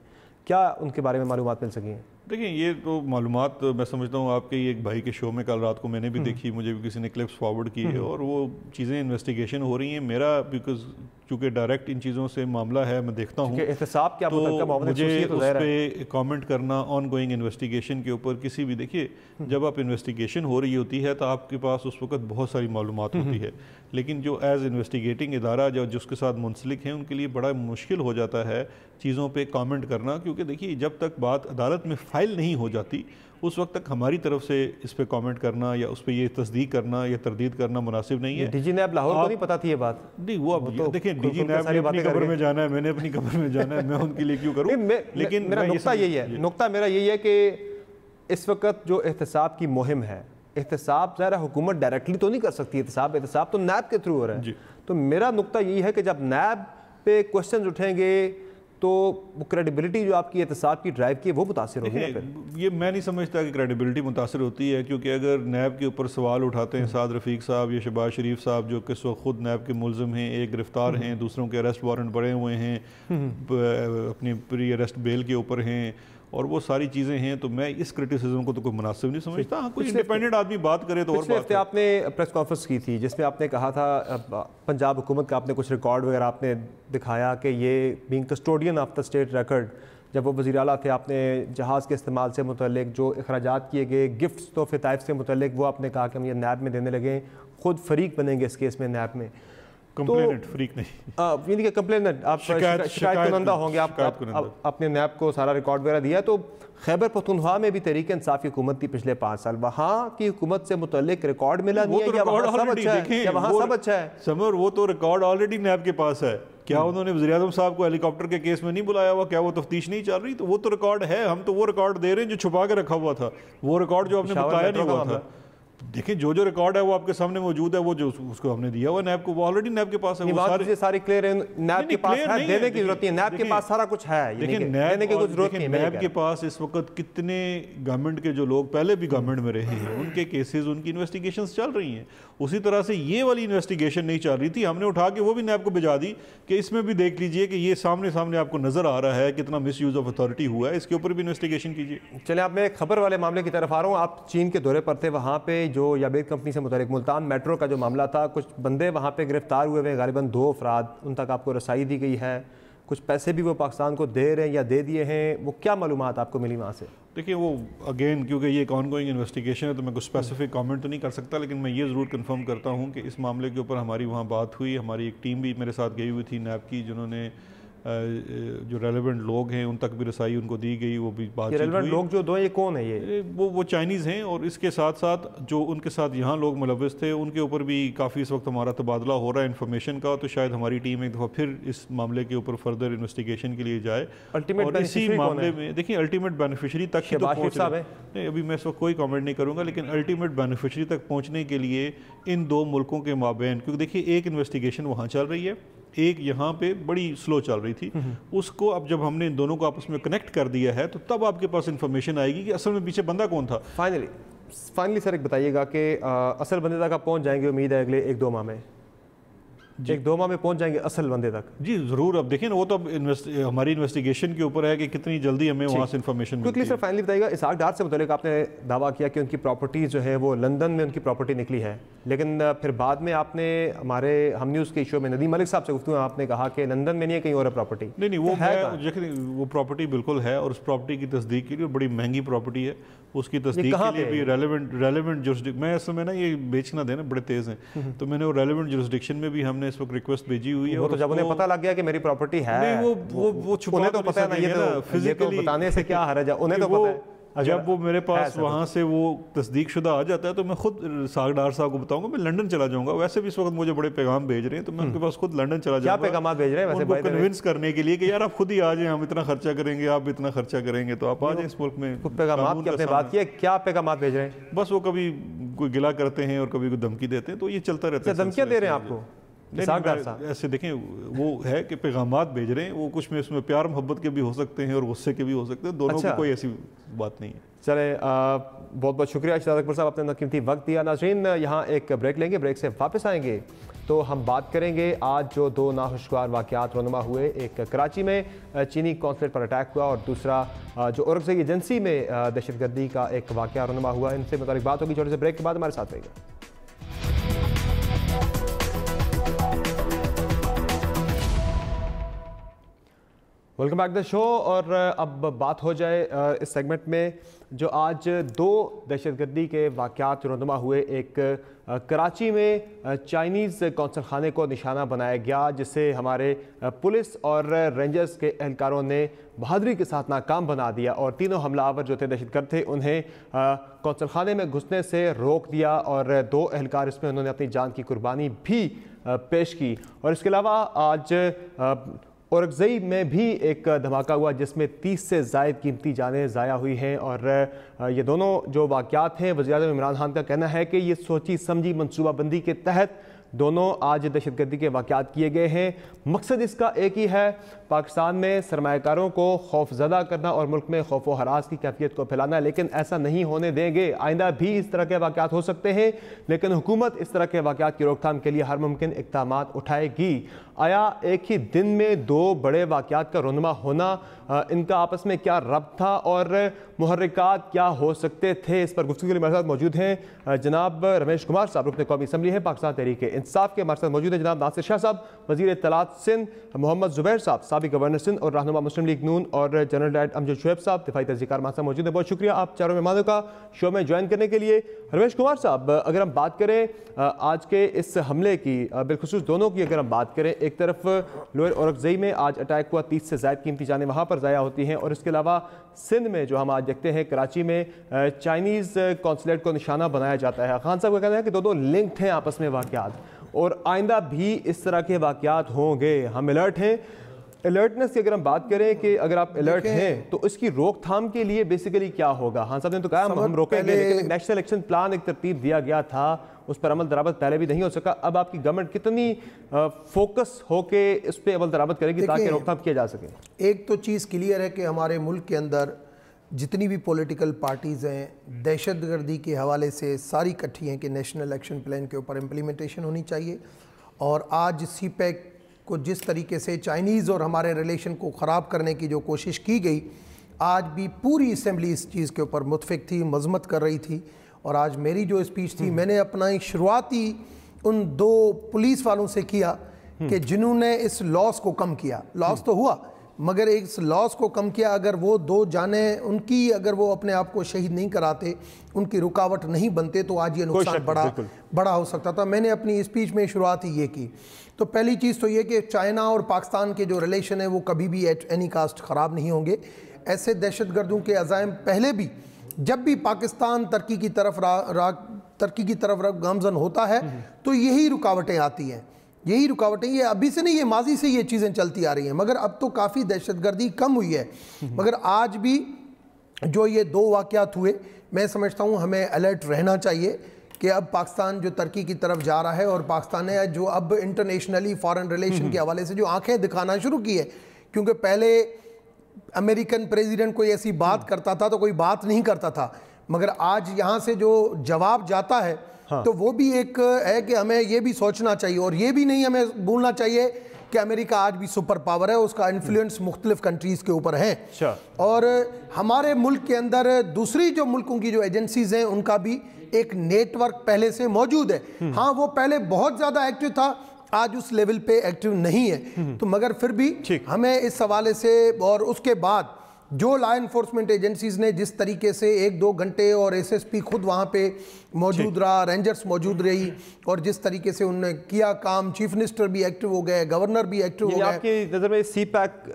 کیا ان کے بارے میں معلومات مل سکی ہیں؟ دیکھیں یہ تو معلومات میں سمجھتا ہوں آپ کے ایک بھائی کے شو میں کل رات کو میں نے بھی دیکھی، مجھے بھی کسی نے کلپس فارورڈ کی ہے اور وہ چیزیں انویسٹیگیشن ہو رہی ہیں. میرا بیکاز چونکہ ڈائریکٹ ان چیزوں سے معاملہ ہے، میں دیکھتا ہوں احتساب کیا تو مجھے اس پہ کامنٹ کرنا آن گوئنگ انویسٹیگیشن کے اوپر کسی بھی. دیکھیے جب آپ انویسٹیگیشن ہو رہی ہوتی ہے تو آپ کے پاس اس وقت بہت ساری معلومات ہوتی ہے، لیکن جو ایز انویسٹیگیٹنگ ادارہ جو اس کے ساتھ منسلک ہیں ان کے لیے بڑا مشکل ہو جاتا ہے چیزوں پہ کامنٹ کرنا، کیونکہ دیکھیے جب تک بات عدالت میں فائل نہیں ہو جاتی اس وقت تک ہماری طرف سے اس پہ کامنٹ کرنا یا اس پہ یہ تصدیق کرنا یا تردید کرنا مناسب نہیں ہے. ڈی جی نیب لاہور کو نہیں پتا تھی یہ بات؟ نہیں وہ اب دیکھیں ڈی جی نیب نے اپنی قبر میں جانا ہے، میں نے اپنی قبر میں جانا ہے، میں ان کے لیے کیوں کروں؟ لیکن میرا نقطہ یہی ہے کہ اس وقت جو احتساب کی مہم ہے، احتساب ظاہر حکومت ڈائریکٹلی تو نہیں کر سکتی احتساب تو نیب کے تھرو ہو رہا ہے. تو میرا نقطہ یہی ہے کہ جب نیب پہ کوشچنز اٹھیں گے تو وہ کریڈیبلٹی جو آپ کی احتساب کی ڈرائیو کی ہے وہ متاثر ہوگی. یہ میں نہیں سمجھتا کہ کریڈیبلٹی متاثر ہوتی ہے، کیونکہ اگر نیب کے اوپر سوال اٹھاتے ہیں سعد رفیق صاحب یا شہباز شریف صاحب جو کہ خود نیب کے ملزم ہیں، ایک گرفتار ہیں، دوسروں کے اریسٹ وارنٹ پڑے ہوئے ہیں، اپنی پری اریسٹ بیل کے اوپر ہیں اور وہ ساری چیزیں ہیں، تو میں اس کرٹیسزم کو تو کوئی مناسب نہیں سمجھتا. کوئی انڈیپینڈنٹ آدمی بات کرے تو اور بات ہے. آپ نے پریس کانفرنس کی تھی جس میں آپ نے کہا تھا پنجاب حکومت کا آپ نے کچھ ریکارڈ وغیرہ آپ نے دکھایا کہ یہ being custodian of the state record, جب وہ وزیر اعلیٰ تھے آپ نے جہاز کے استعمال سے متعلق جو اخراجات کیے گئے گفٹس تحفے طائف سے متعلق وہ آپ نے کہا کہ ہم یہ نیب میں دینے لگے، خود فریق بنیں گے اس کیس میں نیب میں. کمپلیننٹ فریق نہیں، یعنی کہ کمپلیننٹ آپ شکایت کنندہ ہوں گے. آپ نے نیب کو سارا ریکارڈ وغیرہ دیا. تو خیبر پختونخوا میں بھی تحریک انصاف کی حکومت تھی پچھلے 5 سال، وہاں کی حکومت سے متعلق ریکارڈ ملا نہیں ہے یا وہاں سب اچھا ہے؟ سمر وہ تو ریکارڈ آلریڈی نیب کے پاس ہے. کیا انہوں نے وزیر اعظم صاحب کو ہیلی کاپٹر کے کیس میں نہیں بلایا ہوا؟ کیا وہ تفتیش نہیں چل رہی؟ تو وہ تو ریکارڈ ہے، ہم تو وہ ریکارڈ دے رہے ہیں جو چھپا کے رکھا ہوا تھا. وہ ریکارڈ جو آپ نے بتایا نہیں ہوا تھا، دیکھیں جو ریکارڈ ہے وہ آپ کے سامنے موجود ہے، وہ جو اس کو ہم نے دیا ہوا نیب کو وہ آلریڈی نیب کے پاس ہے. وہ ساری کلیئر ہے، نیب کے پاس ہے، دینے کی ضرورت نہیں ہے. نیب کے پاس سارا کچھ ہے، دینے کی کوئی ضرورت نہیں ہے. نیب کے پاس اس وقت کتنے گورنمنٹ کے جو لوگ پہلے بھی گورنمنٹ میں رہے ہیں ان کے کیسز، ان کی انویسٹیگیشنز چل رہی ہیں. اسی طرح سے یہ والی انویسٹیگیشن نہیں چل رہی تھی، ہم نے اٹھا کے وہ بھی نیب کو بھیجا دی کہ اس میں بھی دیکھ لیجئے کہ یہ سامنے آپ کو نظر آ رہا ہے کتنا مس یوز آف اتھارٹی ہوا ہے، اس کے اوپر بھی انویسٹیگیشن کیجئے. چلیں اب میں ایک خبر والے معاملے کی طرف آ رہا ہوں. آپ چین کے دورے پر تھے، وہاں پہ جو یابیت کمپنی سے متعلق ملتان میٹرو کا جو معاملہ تھا، کچھ بندے وہاں پہ گرفتار ہوئے ہیں، غالباً 2 افراد، ان تک آپ کو رسائی دی گئی ہے، کچھ پیسے بھی وہ پاکستان کو دے رہے ہیں یا دے دیے ہیں. وہ کیا معلومات آپ کو ملی وہاں سے؟ دیکھیں وہ اگین کیونکہ یہ ایک آن گوئنگ انویسٹیگیشن ہے تو میں کوئی اسپیسیفک کامنٹ تو نہیں کر سکتا، لیکن میں یہ ضرور کنفرم کرتا ہوں کہ اس معاملے کے اوپر ہماری وہاں بات ہوئی. ہماری ایک ٹیم بھی میرے ساتھ گئی ہوئی تھی نیب کی، جنہوں نے جو ریلیونٹ لوگ ہیں ان تک بھی رسائی ان کو دی گئی، وہ بھی بات. ریلیونٹ لوگ جو دو یہ کون ہیں؟ یہ وہ چائنیز ہیں، اور اس کے ساتھ ساتھ جو ان کے ساتھ یہاں لوگ ملوث تھے ان کے اوپر بھی کافی اس وقت ہمارا تبادلہ ہو رہا ہے انفارمیشن کا. تو شاید ہماری ٹیم ایک دفعہ پھر اس معاملے کے اوپر فردر انویسٹیگیشن کے لیے جائے. اور اسی معاملے میں دیکھیں الٹیمیٹ بینیفیشری تک ہی تو پہنچنا نہیں، ابھی میں اس وقت کوئی کامنٹ نہیں کروں گا، لیکن الٹیمیٹ بینیفیشری تک پہنچنے کے لیے ان 2 ملکوں کے مابین، کیونکہ دیکھیے ایک انویسٹیگیشن وہاں چل رہی ہے، ایک یہاں پہ بڑی سلو چل رہی تھی. اس کو اب جب ہم نے ان دونوں کو آپس میں کنیکٹ کر دیا ہے تو تب آپ کے پاس انفارمیشن آئے گی کہ اصل میں پیچھے بندہ کون تھا. فائنلی سر ایک بتائیے گا کہ اصل بندے تک آپ پہنچ جائیں گے امید ہے اگلے 1-2 ماہ میں؟ 1-2 ماہ میں پہنچ جائیں گے اصل بندے تک؟ جی ضرور. اب دیکھیں نا وہ تو اب ہماری انویسٹیگیشن کے اوپر ہے کہ کتنی جلدی ہمیں وہاں سے انفارمیشن ملتی ہے. سر فائنلی بتائیے گا اسحاق ڈار سے متعلق آپ نے دعویٰ کیا کہ ان کی پراپرٹی جو ہے وہ لندن میں ان کی پراپرٹی نکلی ہے، لیکن پھر بعد میں آپ نے ہمارے ہم نیوز کے ایشو میں ندیم ملک صاحب سے گفتگو آپ نے کہا کہ لندن میں نہیں ہے کہیں اور پراپرٹی. نہیں وہ پراپرٹی بالکل ہے، اور اس پراپرٹی کی تصدیق کے لیے بڑی مہنگی پراپرٹی ہے، اس کی تصدیق کے لیے بھی ریلیونٹ جورسڈکشن میں اصل میں نا یہ بیچنا دینا بڑے تیز ہیں، تو میں نے وہ ریلیونٹ جورسڈکشن میں بھی ہم نے اس وقت ریکویسٹ بھیجی ہوئی ہے. وہ تو جب انہیں پتہ لگ گیا کہ میری پراپرٹی ہے، وہ چھپا تو پتہ ہے نا، یہ تو بتانے سے کیا حرج ہے، انہیں تو پتہ ہے. جب وہ میرے پاس وہاں سے وہ تصدیق شدہ آ جاتا ہے تو میں خود ساگ ڈار صاحب کو بتاؤں گا میں لنڈن چلا جاؤں گا. ویسے بھی اس وقت مجھے بڑے پیغام بھیج رہے ہیں تو میں ان کے پاس خود لنڈن چلا جاؤں گا. کیا پیغامات بھیج رہے ہیں ویسے ان کو کنونس کرنے کے لیے کہ یار آپ خود ہی آ جائیں, ہم اتنا خرچہ کریں گے, آپ اتنا خرچہ کریں گے تو آپ آ جائیں اس ملک میں. پیغامات کی اپنے بات کی, کیا پیغامات بھیج رہے ہیں؟ بس وہ کبھی کوئی گلا کرتے ہیں اور کبھی کوئی دھمکی دیتے ہیں, تو یہ چلتا رہتا ہے. دھمکیاں دے رہے ہیں آپ کو؟ ایسے دیکھیں وہ ہے کہ پیغامات بھیج رہے ہیں, وہ کچھ میں اس میں پیار محبت کے بھی ہو سکتے ہیں اور غصے کے بھی ہو سکتے ہیں, دونوں کی کوئی ایسی بات نہیں ہے. چلیں بہت بہت شکریہ شہزاد اکبر صاحب, آپ نے قیمتی وقت دیا. ناظرین یہاں ایک بریک لیں گے, بریک سے واپس آئیں گے تو ہم بات کریں گے آج جو دو ناخوشگوار واقعات رونما ہوئے. ایک کراچی میں چینی قونصلیٹ پر اٹیک ہوا اور دوسرا جو اورکزئی ایجنسی میں دہشت گردی کا ایک واقعہ رونما ہوا. ان سے متعلق بات ہوگی. چھوٹے سے بریک کے بعد ہمارے ساتھ رہے گا. ویلکم بیک دا شو. اور اب بات ہو جائے اس سیگمنٹ میں جو آج دو دہشت گردی کے واقعات رونما ہوئے. ایک کراچی میں چائنیز قونصل خانے کو نشانہ بنایا گیا جسے ہمارے پولیس اور رینجرز کے اہلکاروں نے بہادری کے ساتھ ناکام بنا دیا اور تینوں حملہ آور جو تھے دہشت گرد تھے انہیں قونصل خانے میں گھسنے سے روک دیا اور دو اہلکار اس میں انہوں نے اپنی جان کی قربانی بھی پیش کی. اور اس کے علاوہ آج اورکزئی میں بھی ایک دھماکہ ہوا جس میں 30 سے زائد قیمتی جانیں ضائع ہوئی ہیں. اور یہ دونوں جو واقعات ہیں وزیر اعظم عمران خان کا کہنا ہے کہ یہ سوچی سمجھی منصوبہ بندی کے تحت دونوں آج دہشت گردی کے واقعات کیے گئے ہیں. مقصد اس کا ایک ہی ہے, پاکستان میں سرمایہ کاروں کو خوف زدہ کرنا اور ملک میں خوف و ہراس کی کیفیت کو پھیلانا. لیکن ایسا نہیں ہونے دیں گے. آئندہ بھی اس طرح کے واقعات ہو سکتے ہیں لیکن حکومت اس طرح کے واقعات کی روک تھام کے لیے ہر ممکن اقدامات اٹھائے گی. آیا ایک ہی دن میں دو بڑے واقعات کا رونما ہونا ان کا آپس میں کیا ربط تھا اور محرکات کیا ہو سکتے تھے؟ اس پر گفتگو کے لیے ہمارے ساتھ موجود ہیں جناب رمیش کمار صاحب, رکن قومی اسمبلی ہیں پاکستان تحریک انصاف کے. ہمارے ساتھ موجود ہیں جناب ناصر شاہ صاحب, وزیر اطلاعات سندھ, محمد زبیر صاحب سابق گورنر سندھ اور رہنما مسلم لیگ نون, اور جنرل ڈائٹ امجد شعیب صاحب دفاعی تجزیہ کار ہمارے ساتھ موجود ہیں. بہت شکریہ آپ چاروں مہمانوں کا شو میں جوائن کرنے کے لیے. رمیش کمار صاحب, اگر ہم بات کریں آج کے اس حملے کی, بالخصوص دونوں کی اگر ہم بات کریں, ایک طرف لوئر اورکزئی میں آج اٹیک ہوا, 30 سے زائد قیمتی جانیں وہاں پر ضائع ہوتی ہیں, اور اس کے علاوہ سندھ میں جو ہم آج دیکھتے ہیں کراچی میں چائنیز قونصلیٹ کو نشانہ بنایا جاتا ہے. خان صاحب کا کہنا ہے کہ دو لنکڈ ہیں آپس میں واقعات اور آئندہ بھی اس طرح کے واقعات ہوں گے. ہم الرٹ ہیں. الرٹنس کی اگر ہم بات کریں کہ اگر آپ الرٹ ہیں تو اس کی روک تھام کے لیے بیسیکلی کیا ہوگا؟ خان صاحب نے تو کہا ہم روکیں گے, لیکن نیشنل ایکشن پلان ایک ترتیب دیا گیا تھا, اس پر عمل درآمد پہلے بھی نہیں ہو سکا. اب آپ کی گورنمنٹ کتنی فوکس ہو کے اس پہ عمل درآمد کرے گی تاکہ روک تھام کیا جا سکے؟ ایک تو چیز کلیئر ہے کہ ہمارے ملک کے اندر جتنی بھی پولیٹیکل پارٹیز ہیں دہشت گردی کے حوالے سے ساری اکٹھی ہیں کہ نیشنل ایکشن پلان کے اوپر امپلیمنٹیشن ہونی چاہیے. اور آج سی پیک کو جس طریقے سے چائنیز اور ہمارے ریلیشن کو خراب کرنے کی جو کوشش کی گئی, آج بھی پوری اسمبلی اس چیز کے اوپر متفق تھی, مذمت کر رہی تھی. اور آج میری جو اسپیچ تھی میں نے اپنا شروعاتی ان دو پولیس والوں سے کیا کہ جنہوں نے اس لاس کو کم کیا. لاس تو ہوا مگر اس لاس کو کم کیا. اگر وہ دو جانیں ان کی اگر وہ اپنے آپ کو شہید نہیں کراتے, ان کی رکاوٹ نہیں بنتے تو آج یہ نقصان بڑا ہو سکتا تھا. میں نے اپنی اسپیچ میں شروعات ہی یہ کی. تو پہلی چیز تو یہ کہ چائنا اور پاکستان کے جو ریلیشن ہے وہ کبھی بھی ایٹ اینی کاسٹ خراب نہیں ہوں گے. ایسے دہشت گردوں کے عزائم پہلے بھی جب بھی پاکستان ترقی کی طرف گامزن ہوتا ہے تو یہی رکاوٹیں آتی ہیں. یہی رکاوٹیں, یہ ابھی سے نہیں, یہ ماضی سے یہ چیزیں چلتی آ رہی ہیں. مگر اب تو کافی دہشت گردی کم ہوئی ہے. مگر آج بھی جو یہ دو واقعات ہوئے, میں سمجھتا ہوں ہمیں الرٹ رہنا چاہیے کہ اب پاکستان جو ترقی کی طرف جا رہا ہے اور پاکستان نے جو اب انٹرنیشنلی فارن ریلیشن کے حوالے سے جو آنکھیں دکھانا شروع کی ہے, کیونکہ پہلے امریکن پریزیڈنٹ کوئی ایسی بات کرتا تھا تو کوئی بات نہیں کرتا تھا, مگر آج یہاں سے جو جواب جاتا ہے تو وہ بھی ایک ہے کہ ہمیں یہ بھی سوچنا چاہیے اور یہ بھی نہیں ہمیں بھولنا چاہیے کہ امریکہ آج بھی سپر پاور ہے, اس کا انفلوئنس مختلف کنٹریز کے اوپر ہے. اور ہمارے ملک کے اندر دوسری جو ملکوں کی جو ایجنسیز ہیں ان کا بھی ایک نیٹ ورک پہلے سے موجود ہے. ہاں وہ پہلے بہت زیادہ ایکٹیو تھا, آج اس لیول پہ ایکٹیو نہیں ہے. تو مگر پھر بھی ہمیں اس حوالے سے, اور اس کے بعد جو لا انفورسمنٹ ایجنسیز نے جس طریقے سے 1-2 گھنٹے اور SSP خود وہاں پہ موجود رہا, رینجرز موجود رہی, اور جس طریقے سے انہوں نے کیا کام, چیف منسٹر بھی ایکٹیو ہو گئے, گورنر بھی ایکٹیو ہو گئے. آپ کی نظر میں سی پیک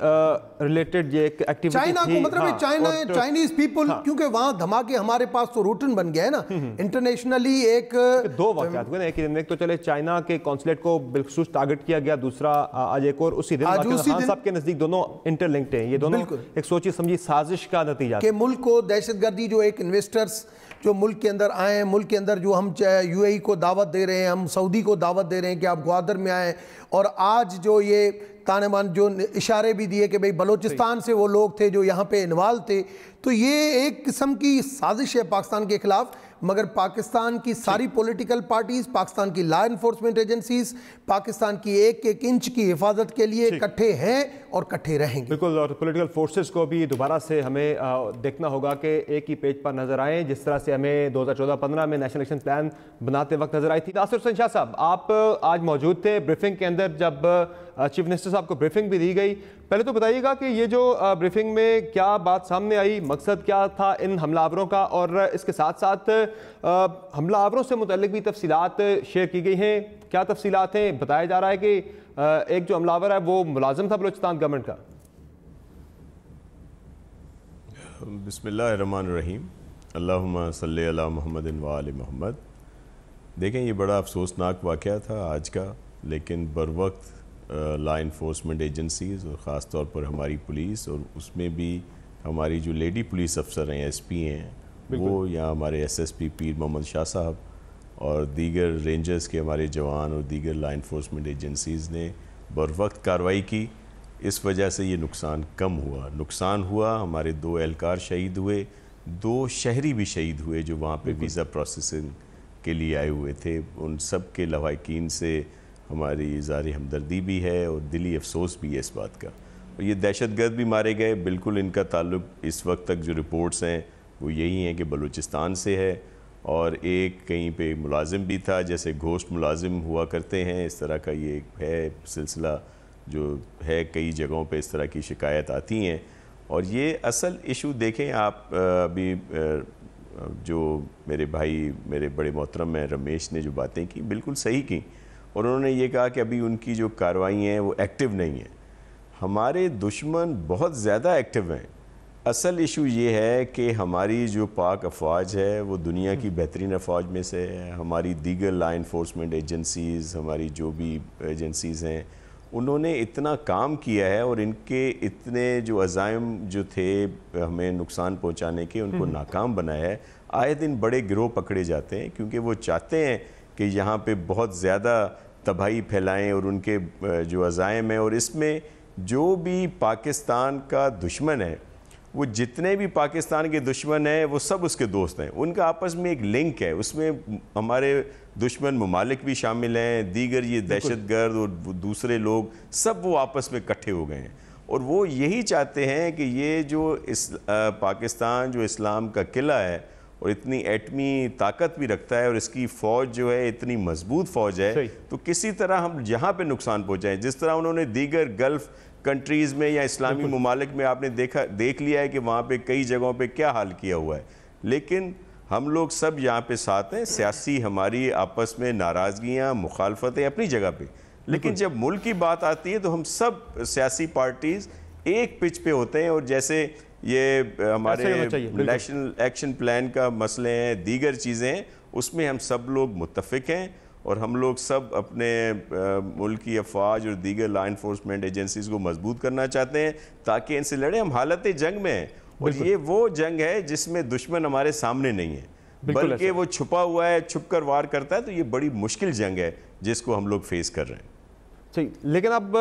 ریلیٹڈ یہ ایک ایکٹیویٹی چائنا کو مطلب چائنیز پیپل, کیونکہ وہاں دھماکے ہمارے پاس تو روٹین بن گیا ہے نا انٹرنیشنلی. ایک 2 واقعات ہوئے نا ایک دن میں, تو چلے چائنا کے قونصلیٹ کو بالخصوص ٹارگٹ کیا گیا, دوسرا آج ایک اور اسی دن خان صاحب کے نزدیک دونوں انٹر لنکڈ ہیں. یہ دونوں ایک سوچی سمجھی سازش کا نتیجہ کہ ملک کو دہشت گردی, جو ایک انویسٹرز جو ملک کے اندر آئے ہیں, ملک کے اندر جو ہم UAE کو دعوت دے رہے ہیں, ہم سعودی کو دعوت دے رہے ہیں کہ آپ گوادر میں آئیں, اور آج جو یہ تانے مان جو اشارے بھی دیے کہ بھئی بلوچستان سے وہ لوگ تھے جو یہاں پہ انوالو تھے, تو یہ ایک قسم کی سازش ہے پاکستان کے خلاف. مگر پاکستان کی ساری پولیٹیکل پارٹیز, پاکستان کی لا انفورسمنٹ ایجنسیز پاکستان کی ایک ایک انچ کی حفاظت کے لیے اکٹھے ہیں اور اکٹھے رہیں گے. بالکل, اور پولیٹیکل فورسز کو بھی دوبارہ سے ہمیں دیکھنا ہوگا کہ ایک ہی پیج پر نظر آئیں, جس طرح سے ہمیں 2014-15 میں نیشنل ایکشن پلان بناتے وقت نظر آئی تھی. ناصر حسین شاہ صاحب, آپ آج موجود تھے بریفنگ کے اندر جب چیف منسٹر صاحب کو بریفنگ بھی دی گئی. پہلے تو بتائیے گا کہ یہ جو بریفنگ میں کیا بات سامنے آئی, مقصد کیا تھا ان حملہ آوروں کا, اور اس کے ساتھ ساتھ حملہ آوروں سے متعلق بھی تفصیلات شیئر کی گئی ہیں. کیا تفصیلات ہیں؟ بتایا جا رہا ہے کہ ایک جو حملہ آور ہے وہ ملازم تھا بلوچستان گورنمنٹ کا. بسم اللہ الرحمن الرحیم, اللہم صلی علی محمد و آل محمد. دیکھیں, یہ بڑا افسوسناک واقعہ تھا آج کا, لیکن بروقت لا انفورسمنٹ ایجنسیز اور خاص طور پر ہماری پولیس, اور اس میں بھی ہماری جو لیڈی پولیس افسر ہیں, SP ہیں, وہ یا ہمارے SSP پیر محمد شاہ صاحب اور دیگر رینجرز کے ہمارے جوان اور دیگر لا انفورسمنٹ ایجنسیز نے بروقت کارروائی کی. اس وجہ سے یہ نقصان کم ہوا. نقصان ہوا, ہمارے 2 اہلکار شہید ہوئے, 2 شہری بھی شہید ہوئے جو وہاں پہ ویزا پروسیسنگ کے لیے آئے ہوئے تھے. ان سب کے لواحقین سے ہماری اظہار ہمدردی بھی ہے اور دلی افسوس بھی ہے اس بات کا. اور یہ دہشت گرد بھی مارے گئے, بالکل ان کا تعلق اس وقت تک جو رپورٹس ہیں وہ یہی ہیں کہ بلوچستان سے ہے, اور ایک کہیں پہ ملازم بھی تھا, جیسے گھوسٹ ملازم ہوا کرتے ہیں, اس طرح کا یہ ہے سلسلہ جو ہے. کئی جگہوں پہ اس طرح کی شکایت آتی ہیں. اور یہ اصل ایشو دیکھیں آپ, ابھی جو میرے بھائی میرے بڑے محترم ہیں رمیش نے جو باتیں کی بالکل صحیح کی, اور انہوں نے یہ کہا کہ ابھی ان کی جو کارروائی ہیں وہ ایکٹیو نہیں ہیں. ہمارے دشمن بہت زیادہ ایکٹیو ہیں. اصل ایشو یہ ہے کہ ہماری جو پاک افواج ہے وہ دنیا کی بہترین افواج میں سے ہے. ہماری دیگر لا انفورسمنٹ ایجنسیز, ہماری جو بھی ایجنسیز ہیں, انہوں نے اتنا کام کیا ہے, اور ان کے اتنے جو عزائم جو تھے ہمیں نقصان پہنچانے کے, ان کو ناکام بنایا ہے. آئے دن بڑے گروہ پکڑے جاتے ہیں, کیونکہ وہ چاہتے ہیں کہ یہاں پہ بہت زیادہ تباہی پھیلائیں, اور ان کے جو عزائم ہیں, اور اس میں جو بھی پاکستان کا دشمن ہے, وہ جتنے بھی پاکستان کے دشمن ہیں وہ سب اس کے دوست ہیں. ان کا آپس میں ایک لنک ہے, اس میں ہمارے دشمن ممالک بھی شامل ہیں, دیگر یہ دہشت گرد اور دوسرے لوگ سب وہ آپس میں اکٹھے ہو گئے ہیں. اور وہ یہی چاہتے ہیں کہ یہ جو پاکستان جو اسلام کا قلعہ ہے اور اتنی ایٹمی طاقت بھی رکھتا ہے, اور اس کی فوج جو ہے اتنی مضبوط فوج ہے, تو کسی طرح ہم جہاں پہ نقصان پہنچائیں. جس طرح انہوں نے دیگر گلف کنٹریز میں یا اسلامی ممالک میں آپ نے دیکھ لیا ہے کہ وہاں پہ کئی جگہوں پہ کیا حال کیا ہوا ہے. لیکن ہم لوگ سب یہاں پہ ساتھ ہیں. سیاسی ہماری آپس میں ناراضگیاں مخالفتیں اپنی جگہ پہ, لیکن جب ملک کی بات آتی ہے تو ہم سب سیاسی پارٹیز ایک پچ پہ ہوتے ہیں. اور جیسے یہ ہمارے نیشنل ایکشن پلان کا مسئلے ہیں, دیگر چیزیں ہیں, اس میں ہم سب لوگ متفق ہیں, اور ہم لوگ سب اپنے ملک کی افواج اور دیگر لا انفورسمنٹ ایجنسیز کو مضبوط کرنا چاہتے ہیں تاکہ ان سے لڑیں. ہم حالت جنگ میں ہیں, اور یہ وہ جنگ ہے جس میں دشمن ہمارے سامنے نہیں ہے, بلکہ وہ چھپا ہوا ہے, چھپ کر وار کرتا ہے. تو یہ بڑی مشکل جنگ ہے جس کو ہم لوگ فیس کر رہے ہیں. لیکن اب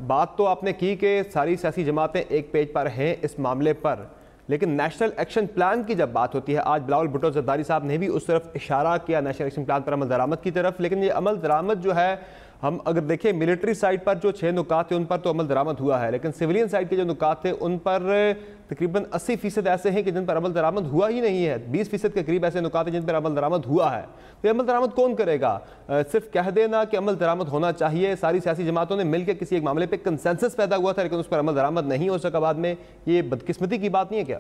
بات تو آپ نے کی کہ ساری سیاسی جماعتیں ایک پیج پر ہیں اس معاملے پر, لیکن نیشنل ایکشن پلان کی جب بات ہوتی ہے, آج بلاول بھٹو زرداری صاحب نے بھی اس طرف اشارہ کیا, نیشنل ایکشن پلان پر عمل درآمد کی طرف. لیکن یہ عمل درآمد جو ہے ہم اگر دیکھیں ملٹری سائٹ پر جو 6 نکات تھے ان پر تو عمل درآمد ہوا ہے، لیکن سویلین سائٹ کے جو نکات تھے ان پر تقریباً 80% ایسے ہیں کہ جن پر عمل درآمد ہوا ہی نہیں ہے، 20% کے قریب ایسے نکات ہیں جن پر عمل درآمد ہوا ہے۔ تو یہ عمل درآمد کون کرے گا؟ صرف کہہ دینا کہ عمل درآمد ہونا چاہیے، ساری سیاسی جماعتوں نے مل کے کسی ایک معاملے پہ کنسنسس پیدا ہوا تھا لیکن اس پر عمل درآمد نہیں ہو سکا بعد میں، یہ بدقسمتی کی بات نہیں ہے کیا؟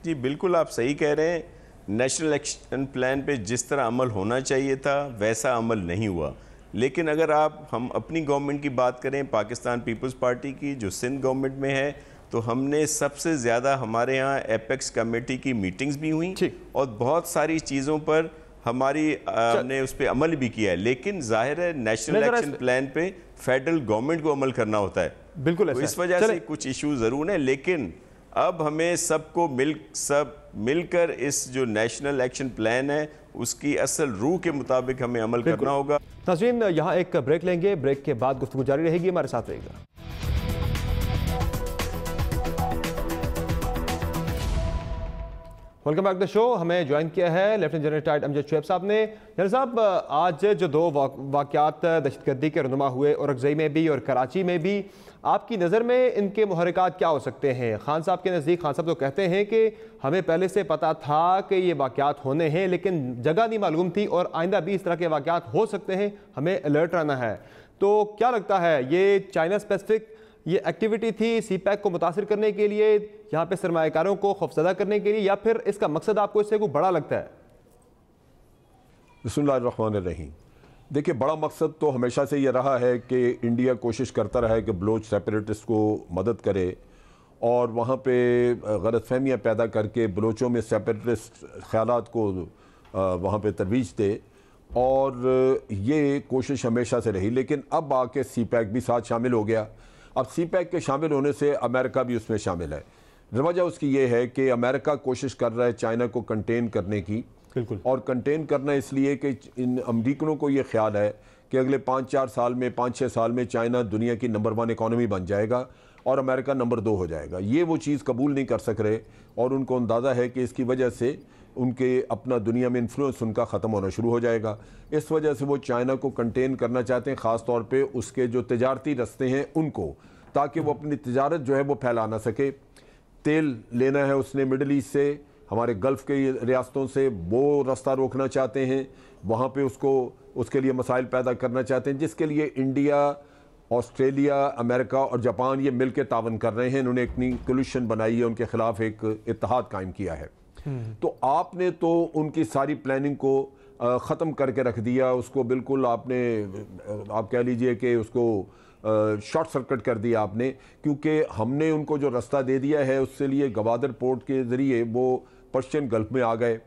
جی بالکل آپ صحیح کہہ رہے ہیں، نیشنل ایکشن پلان پہ جس طرح عمل ہونا چاہیے تھا ویسا عمل نہیں ہوا۔ لیکن اگر ہم اپنی گورنمنٹ کی بات کریں، پاکستان پیپلز پارٹی کی جو سندھ گورنمنٹ میں ہے، تو ہم نے سب سے زیادہ ہمارے ہاں ایپیکس کمیٹی کی میٹنگز بھی ہوئیں اور بہت ساری چیزوں پر ہم نے اس پہ عمل بھی کیا ہے، لیکن ظاہر ہے نیشنل ایکشن پلان پہ فیڈرل گورنمنٹ کو عمل کرنا ہوتا ہے، بالکل اس وجہ سے کچھ ایشو ضرور ہیں، لیکن اب ہمیں سب کو مل کر اس جو نیشنل ایکشن پلان ہے اس کی اصل روح کے مطابق ہمیں عمل کرنا ہوگا۔ ناظرین یہاں ایک بریک لیں گے، بریک کے بعد گفتگو جاری رہے گی، ہمارے ساتھ رہے گا۔ ویلکم بیک ٹو شو، ہمیں جوائن کیا ہے لیفٹیننٹ جنرل ریٹائرڈ امجد شعیب صاحب نے۔ جنرل صاحب آج جو 2 واقعات دہشت گردی کے رونما ہوئے اورکزئی میں بھی اور کراچی میں بھی، آپ کی نظر میں ان کے محرکات کیا ہو سکتے ہیں؟ خان صاحب کے نزدیک خان صاحب تو کہتے ہیں کہ ہمیں پہلے سے پتا تھا کہ یہ واقعات ہونے ہیں لیکن جگہ نہیں معلوم تھی اور آئندہ بھی اس طرح کے واقعات ہو سکتے ہیں، ہمیں الرٹ رہنا ہے۔ تو کیا لگتا ہے یہ چائنا اسپیسیفک یہ ایکٹیویٹی تھی سی پیک کو متاثر کرنے کے لیے، یہاں پہ سرمایہ کاروں کو خوفزدہ کرنے کے لیے، یا پھر اس کا مقصد آپ کو اس سے کوئی بڑا لگتا ہے؟ بسم اللہ الرحمن الرحیم۔ دیکھیں بڑا مقصد تو ہمیشہ سے یہ رہا ہے کہ انڈیا کوشش کرتا رہا ہے کہ بلوچ سیپریٹسٹ کو مدد کرے اور وہاں پہ غلط فہمیاں پیدا کر کے بلوچوں میں سیپریٹسٹ خیالات کو وہاں پہ ترویج دے، اور یہ کوشش ہمیشہ سے رہی۔ لیکن اب آ کے سی پیک بھی ساتھ شامل ہو گیا۔ اب سی پیک کے شامل ہونے سے امریکہ بھی اس میں شامل ہے۔ وجہ اس کی یہ ہے کہ امریکہ کوشش کر رہا ہے چائنا کو کنٹین کرنے کی، اور کنٹین کرنا اس لیے کہ ان امریکنوں کو یہ خیال ہے کہ اگلے 5-4 سال میں 5-6 سال میں چائنا دنیا کی نمبر 1 اکانومی بن جائے گا اور امریکہ نمبر 2 ہو جائے گا۔ یہ وہ چیز قبول نہیں کر سک رہے اور ان کو اندازہ ہے کہ اس کی وجہ سے ان کے اپنا دنیا میں انفلوئنس ان کا ختم ہونا شروع ہو جائے گا۔ اس وجہ سے وہ چائنا کو کنٹین کرنا چاہتے ہیں، خاص طور پہ اس کے جو تجارتی رستے ہیں ان کو، تاکہ وہ اپنی تجارت جو ہے وہ پھیلا نہ سکے۔ تیل لینا ہے اس نے مڈل ایسٹ سے، ہمارے گلف کے ریاستوں سے، وہ رستہ روکنا چاہتے ہیں، وہاں پہ اس کے لیے مسائل پیدا کرنا چاہتے ہیں، جس کے لیے انڈیا، آسٹریلیا، امریکہ اور جاپان یہ مل کے تعاون کر رہے ہیں۔ انہوں نے اپنی کولیشن بنائی ہے، ان کے خلاف ایک اتحاد قائم کیا ہے۔ تو آپ نے تو ان کی ساری پلاننگ کو ختم کر کے رکھ دیا، اس کو بالکل آپ کہہ لیجئے کہ اس کو شارٹ سرکٹ کر دیا آپ نے، کیونکہ ہم نے ان کو جو رستہ دے دیا ہے اس سے لیے گوادر پورٹ کے ذریعے وہ پرشین گلف میں آ گئے،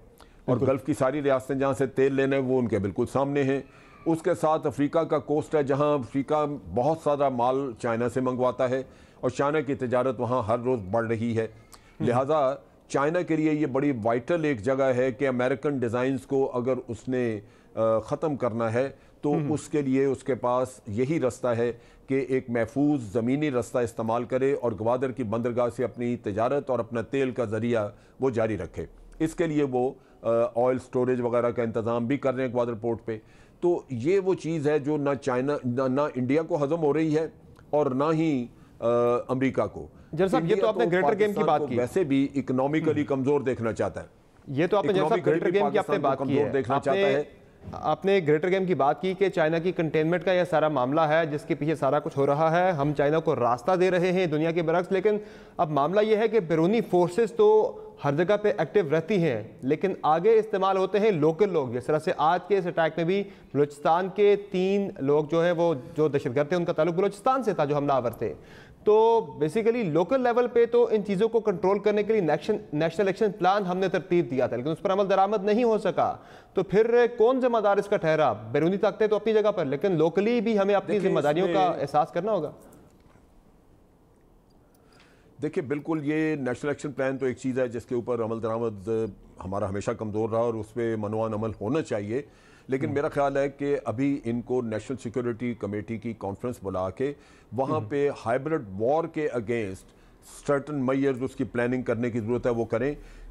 اور گلف کی ساری ریاستیں جہاں سے تیل لینا ہے وہ ان کے بالکل سامنے ہیں۔ اس کے ساتھ افریقہ کا کوسٹ ہے جہاں افریقہ بہت سارا مال چائنا سے منگواتا ہے اور چائنا کی تجارت وہاں ہر روز بڑھ رہی ہے۔ لہٰذا چائنا کے لیے یہ بڑی وائٹل ایک جگہ ہے کہ امریکن ڈیزائنز کو اگر اس نے ختم کرنا ہے تو اس کے لیے اس کے پاس یہی رستہ ہے کہ ایک محفوظ زمینی رستہ استعمال کرے اور گوادر کی بندرگاہ سے اپنی تجارت اور اپنا تیل کا ذریعہ وہ جاری رکھے۔ اس کے لیے وہ آئل سٹوریج وغیرہ کا انتظام بھی کر رہے ہیں گوادر پورٹ پہ۔ تو یہ وہ چیز ہے جو نہ انڈیا کو ہضم ہو رہی ہے اور نہ ہی امریکہ کو۔ جنرل صاحب یہ تو آپ نے گریٹر گیم کی بات کی، ویسے بھی اکنامیکلی کمزور دیکھنا چاہتا ہے۔ یہ تو آپ نے جنرل صاحب گریٹر گیم کی آپ نے بات کی ہے، آپ نے گریٹر گیم کی بات کی کہ چائنا کی کنٹینمنٹ کا یہ سارا معاملہ ہے جس کے پیچھے سارا کچھ ہو رہا ہے، ہم چائنا کو راستہ دے رہے ہیں دنیا کے برعکس، لیکن اب معاملہ یہ ہے کہ بیرونی فورسز تو ہر جگہ پہ ایکٹیو رہتی ہیں لیکن آگے استعمال ہوتے ہیں لوکل لوگ۔ جس طرح سے آج کے اس اٹیک میں بھی بلوچستان کے 3 لوگ جو ہیں وہ جو دہشت گرد تھے ان کا تعلق بلوچستان سے تھا جو حملہ آور تھے۔ تو بیسیکلی لوکل لیول پہ تو ان چیزوں کو کنٹرول کرنے کے لیے نیشنل ایکشن پلان ہم نے ترتیب دیا تھا لیکن اس پر عمل درآمد نہیں ہو سکا، تو پھر کون ذمہ دار اس کا ٹھہرا؟ بیرونی طاقتیں تو اپنی جگہ پر، لیکن لوکلی بھی ہمیں اپنی ذمہ داریوں کا احساس کرنا ہوگا۔ دیکھیں بالکل یہ نیشنل ایکشن پلان تو ایک چیز ہے جس کے اوپر عمل درآمد ہمارا ہمیشہ کمزور رہا اور اس پہ منوان عمل ہونا چاہیے، لیکن میرا خیال ہے کہ ابھی ان کو نیشنل سیکیورٹی کمیٹی کی کانفرنس بلا کے وہاں پہ ہائبرڈ وار کے اگینسٹ سرٹن میئرز اس کی پلاننگ کرنے کی ضرورت ہے، وہ کریں،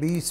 20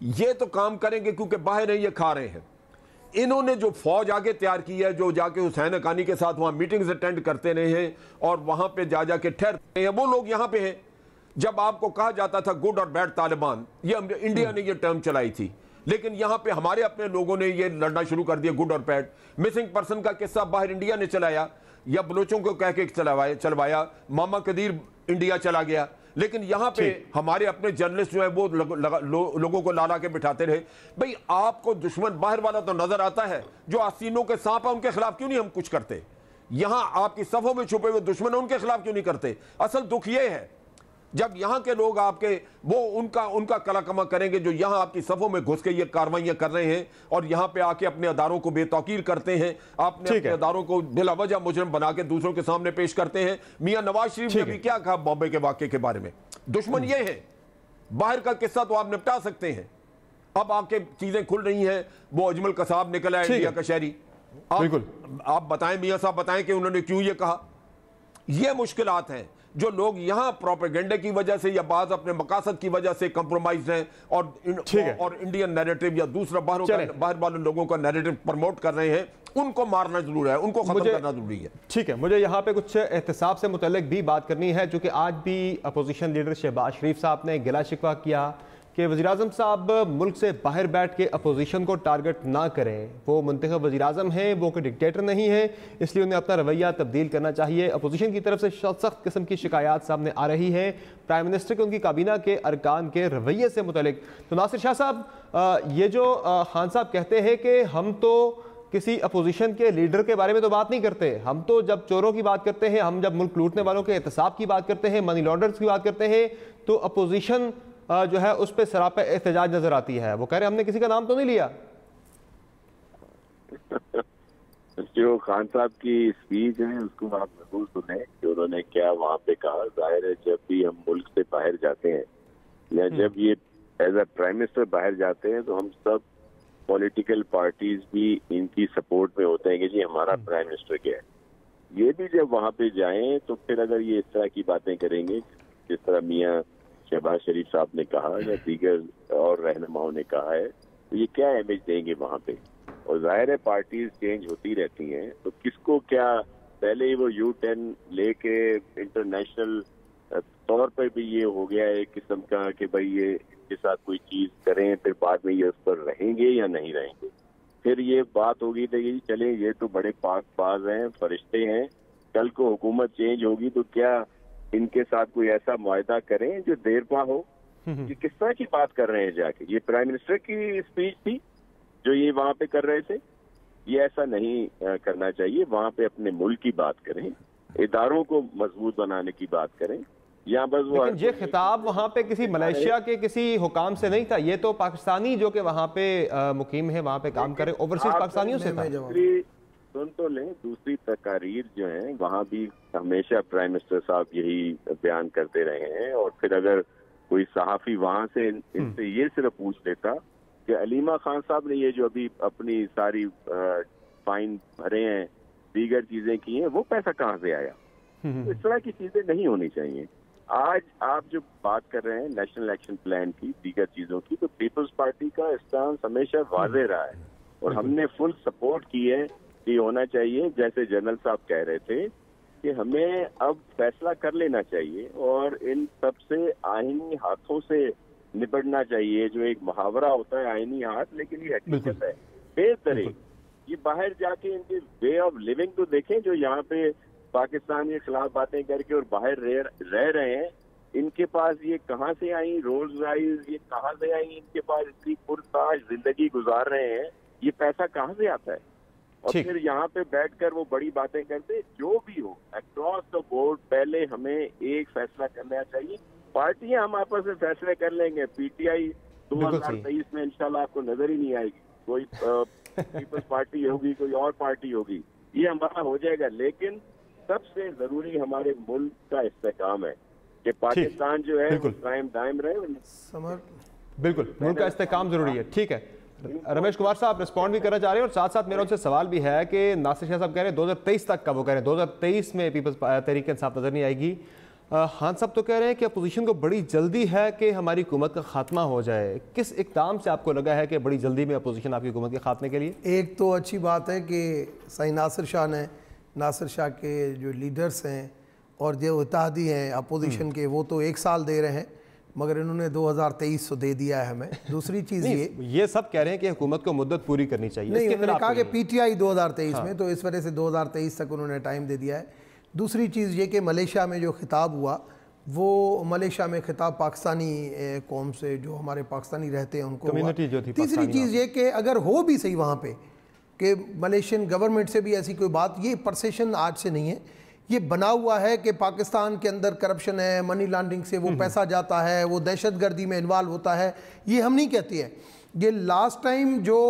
یہ تو کام کریں گے کیونکہ باہر ہیں، یہ کھا رہے ہیں. انہوں نے جو فوج آگے تیار کی ہے، جو جا کے حسین حقانی کے ساتھ وہاں میٹنگز اٹینڈ کرتے رہے ہیں اور وہاں پہ جا کے ٹھہرتے ہیں، وہ لوگ یہاں پہ ہیں. جب آپ کو کہا جاتا تھا گڈ اور بیڈ طالبان، یہ انڈیا نے یہ ٹرم چلائی تھی، لیکن یہاں پہ ہمارے اپنے لوگوں نے یہ لڑنا شروع کر دیا گڈ اور بیڈ. مسنگ پرسن کا قصہ باہر انڈیا نے چلایا یا بلوچوں کو کہہ کے چلوایا، ماما قدیر انڈیا چلا گیا، لیکن یہاں پہ ہمارے اپنے جرنلسٹ جو ہیں وہ لوگوں کو لالا کے بٹھاتے رہے. بھئی آپ کو دشمن باہر والا تو نظر آتا ہے، جو آستینوں کے سانپ ہیں ان کے خلاف کیوں نہیں ہم کچھ کرتے؟ یہاں آپ کی صفوں میں چھپے ہوئے دشمن ہیں، ان کے خلاف کیوں نہیں کرتے؟ اصل دکھ یہ ہے جب یہاں کے لوگ آپ کے وہ ان کا کلا کما کریں گے جو یہاں آپ کی صفوں میں گھس کے یہ کاروائیاں کر رہے ہیں اور یہاں پہ آ کے اپنے اداروں کو بے توقیر کرتے ہیں، اپنے اداروں کو بلا وجہ مجرم بنا کے دوسروں کے سامنے پیش کرتے ہیں. میاں نواز شریف نے بھی کیا کہا بامبے کے واقعے کے بارے میں؟ دشمن یہ ہے. باہر کا قصہ تو آپ نپٹا سکتے ہیں، اب آپ کے چیزیں کھل رہی ہیں. وہ اجمل قصاب نکلا ہے انڈیا کا شہری، آپ بتائیں میاں صاحب بتائیں کہ انہوں نے کیوں یہ کہا. یہ مشکلات ہیں جو لوگ یہاں پروپیگنڈے کی وجہ سے یا بعض اپنے مقاصد کی وجہ سے کمپرومائز ہیں اور انڈین نیریٹو یا دوسرا باہر والے لوگوں کا نیریٹو پروموٹ کر رہے ہیں، ان کو مارنا ضرور ہے، ان کو ختم کرنا ضروری ہے. ٹھیک ہے، مجھے یہاں پہ کچھ احتساب سے متعلق بھی بات کرنی ہے، چونکہ آج بھی اپوزیشن لیڈر شہباز شریف صاحب نے گلہ شکوہ کیا کہ وزیراعظم صاحب ملک سے باہر بیٹھ کے اپوزیشن کو ٹارگٹ نہ کریں. وہ منتخب وزیراعظم ہیں، وہ کوئی ڈکٹیٹر نہیں ہیں، اس لیے انہیں اپنا رویہ تبدیل کرنا چاہیے. اپوزیشن کی طرف سے سخت قسم کی شکایات سامنے آ رہی ہیں پرائم منسٹر کے ان کی کابینہ کے ارکان کے رویے سے متعلق. تو ناصر شاہ صاحب، یہ جو خان صاحب کہتے ہیں کہ ہم تو کسی اپوزیشن کے لیڈر کے بارے میں تو بات نہیں کرتے، ہم تو جب چوروں کی بات کرتے ہیں، ہم جب ملک لوٹنے والوں کے احتساب کی بات کرتے ہیں، منی لانڈرز کی بات کرتے ہیں، تو اپوزیشن جو ہے اس پہ سراپا احتجاج نظر آتی ہے. وہ کہہ رہے ہیں ہم نے کسی کا نام تو نہیں لیا. جو خان صاحب کی اسپیچ ہے اس کو آپ ضرور سنیں کہ انہوں نے کیا وہاں پہ کہا. ظاہر ہے جب بھی ہم ملک سے باہر جاتے ہیں یا جب یہ ایز اے پرائم منسٹر باہر جاتے ہیں تو ہم سب پولیٹیکل پارٹیز بھی ان کی سپورٹ میں ہوتے ہیں کہ جی ہمارا پرائم منسٹر کیا ہے. یہ بھی جب وہاں پہ جائیں تو پھر اگر یہ اس طرح کی باتیں کریں گے جس طرح میاں شہباز شریف صاحب نے کہا یا دیگر اور رہنماؤں نے کہا ہے تو یہ کیا امیج دیں گے وہاں پہ؟ اور ظاہر ہے پارٹیز چینج ہوتی رہتی ہیں تو کس کو کیا پہلے ہی وہ U10 لے کے انٹرنیشنل طور پر بھی یہ ہو گیا ایک قسم کا کہ بھائی یہ ان کے ساتھ کوئی چیز کریں پھر بعد میں یہ اس پر رہیں گے یا نہیں رہیں گے. پھر یہ بات ہوگی کہ چلیں یہ تو بڑے پاک باز ہیں، فرشتے ہیں، کل کو حکومت چینج ہوگی تو کیا ان کے ساتھ کوئی ایسا معاہدہ کریں جو دیر پا ہو. یہ کس طرح کی بات کر رہے ہیں جا کے؟ یہ پرائم منسٹر کی اسپیچ تھی جو یہ وہاں پہ کر رہے تھے؟ یہ ایسا نہیں کرنا چاہیے. وہاں پہ اپنے ملک کی بات کریں، اداروں کو مضبوط بنانے کی بات کریں. یا بس وہ لیکن یہ خطاب وہاں پہ کسی ملیشیا کے کسی حکام سے نہیں تھا، یہ تو پاکستانی جو کہ وہاں پہ مقیم ہے، وہاں پہ کام کرے، اوورسیز پاکستانیوں سے تھا. سن تو لیں، دوسری تقاریر جو ہیں وہاں بھی ہمیشہ پرائم منسٹر صاحب یہی بیان کرتے رہے ہیں. اور پھر اگر کوئی صحافی وہاں سے ان سے یہ صرف پوچھ لیتا کہ علیمہ خان صاحب نے یہ جو ابھی اپنی ساری فائن بھرے ہیں، دیگر چیزیں کی ہیں، وہ پیسہ کہاں سے آیا؟ اس طرح کی چیزیں نہیں ہونی چاہیے. آج آپ جو بات کر رہے ہیں نیشنل ایکشن پلان کی، دیگر چیزوں کی، تو پیپلز پارٹی کا اسٹانس ہمیشہ واضح رہا ہے اور ہم نے فل سپورٹ کی ہے کہ یہ ہونا چاہیے. جیسے جنرل صاحب کہہ رہے تھے کہ ہمیں اب فیصلہ کر لینا چاہیے اور ان سب سے آئینی ہاتھوں سے نپٹنا چاہیے. جو ایک محاورہ ہوتا ہے آئینی ہاتھ، لیکن یہ حقیقت ہے. بے طرح یہ باہر جا کے ان کے وے آف لیونگ تو دیکھیں جو یہاں پہ پاکستان کے خلاف باتیں کر کے اور باہر رہ رہے ہیں. ان کے پاس یہ کہاں سے آئیں رولز رائز، یہ کہاں سے آئیں؟ ان کے پاس اتنی پرتاش زندگی گزار رہے ہیں، یہ پیسہ کہاں سے آتا ہے؟ اور پھر یہاں پہ بیٹھ کر وہ بڑی باتیں کرتے. جو بھی ہو اکراس دا بورڈ پہلے ہمیں ایک فیصلہ کرنا چاہیے. پارٹیاں ہم آپس میں فیصلے کر لیں گے. PTI 2023 میں انشاءاللہ آپ کو نظر ہی نہیں آئے گی. کوئی پیپلز پارٹی ہوگی، کوئی اور پارٹی ہوگی، یہ ہمارا ہو جائے گا. لیکن سب سے ضروری ہمارے ملک کا استحکام ہے کہ پاکستان جو ہے وہ قائم دائم رہے. بالکل ملک کا استحکام ضروری ہے. ٹھیک ہے، رمیش کمار صاحب رسپونڈ بھی کرنا چاہ رہے ہیں اور ساتھ ساتھ میرا ان سے سوال بھی ہے کہ ناصر شاہ صاحب کہہ رہے ہیں 2023 تک کا، وہ کہہ رہے ہیں 2023 میں پیپلز تحریک انصاف نظر نہیں آئے گی. خان صاحب تو کہہ رہے ہیں کہ اپوزیشن کو بڑی جلدی ہے کہ ہماری حکومت کا خاتمہ ہو جائے. کس اقدام سے آپ کو لگا ہے کہ بڑی جلدی میں اپوزیشن آپ کی حکومت کے خاتمے کے لیے؟ ایک تو اچھی بات ہے کہ سائیں ناصر شاہ نے، ناصر شاہ کے جو لیڈرز ہیں اور جو اتحادی ہیں اپوزیشن کے، وہ تو 1 سال دے رہے ہیں، مگر انہوں نے 2023 دے دیا ہے ہمیں. دوسری چیز یہ سب کہہ رہے ہیں کہ حکومت کو مدت پوری کرنی چاہیے. نہیں، انہوں نے کہا کہ پی ٹی آئی 2023 میں، تو اس وجہ سے 2023 تک انہوں نے ٹائم دے دیا ہے. دوسری چیز یہ کہ ملیشیا میں جو خطاب ہوا، وہ ملیشیا میں خطاب پاکستانی قوم سے، جو ہمارے پاکستانی رہتے ہیں ان کو ہوا. تیسری چیز یہ کہ اگر ہو بھی صحیح وہاں پہ کہ ملیشین گورنمنٹ سے بھی ایسی کوئی بات، یہ پرسیشن آج سے نہیں ہے، یہ بنا ہوا ہے کہ پاکستان کے اندر کرپشن ہے، منی لانڈرنگ سے وہ پیسہ جاتا ہے، وہ دہشت گردی میں انوالو ہوتا ہے. یہ ہم نہیں کہتے ہیں. یہ لاسٹ ٹائم جو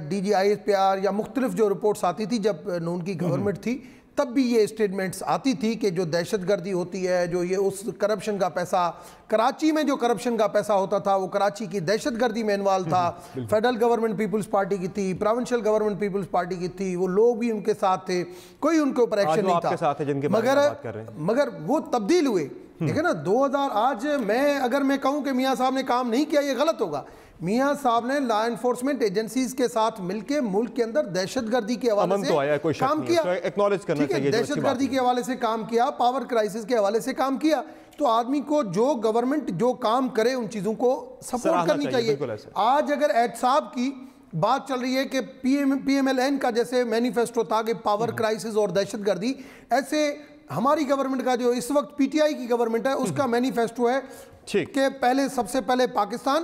ڈی جی آئی پی آر یا مختلف جو رپورٹس آتی تھی جب نون کی گورنمنٹ تھی، تب بھی یہ اسٹیٹمنٹس آتی تھی کہ جو دہشت گردی ہوتی ہے، جو یہ اس کرپشن کا پیسہ، کراچی میں جو کرپشن کا پیسہ ہوتا تھا وہ کراچی کی دہشت گردی میں انوالو تھا. فیڈرل گورنمنٹ پیپلز پارٹی کی تھی، پروونشل گورنمنٹ پیپلز پارٹی کی تھی، وہ لوگ بھی ان کے ساتھ تھے، کوئی ان کے اوپر ایکشن نہیں تھا. مگر وہ تبدیل ہوئے. دیکھیں نا 2000 آج اگر میں کہوں کہ میاں صاحب نے کام نہیں کیا، یہ غلط ہوگا. میاں صاحب نے لا انفورسمنٹ ایجنسیز کے ساتھ مل کے ملک کے اندر دہشت گردی کے حوالے سے کام کیا. ٹھیک ہے، دہشت گردی کے حوالے سے کام کیا، پاور کرائسس کے حوالے سے کام کیا. تو آدمی کو جو گورنمنٹ جو کام کرے ان چیزوں کو سپورٹ کرنی چاہیے. آج اگر احتساب کی بات چل رہی ہے کہ پی ایم ایل این کا جیسے مینیفیسٹو تھا کہ پاور کرائسس اور دہشت گردی، ایسے ہماری گورنمنٹ کا جو اس وقت پی ٹی آئی کی گورنمنٹ ہے اس کا مینیفیسٹو ہے کہ پہلے سب سے پہلے پاکستان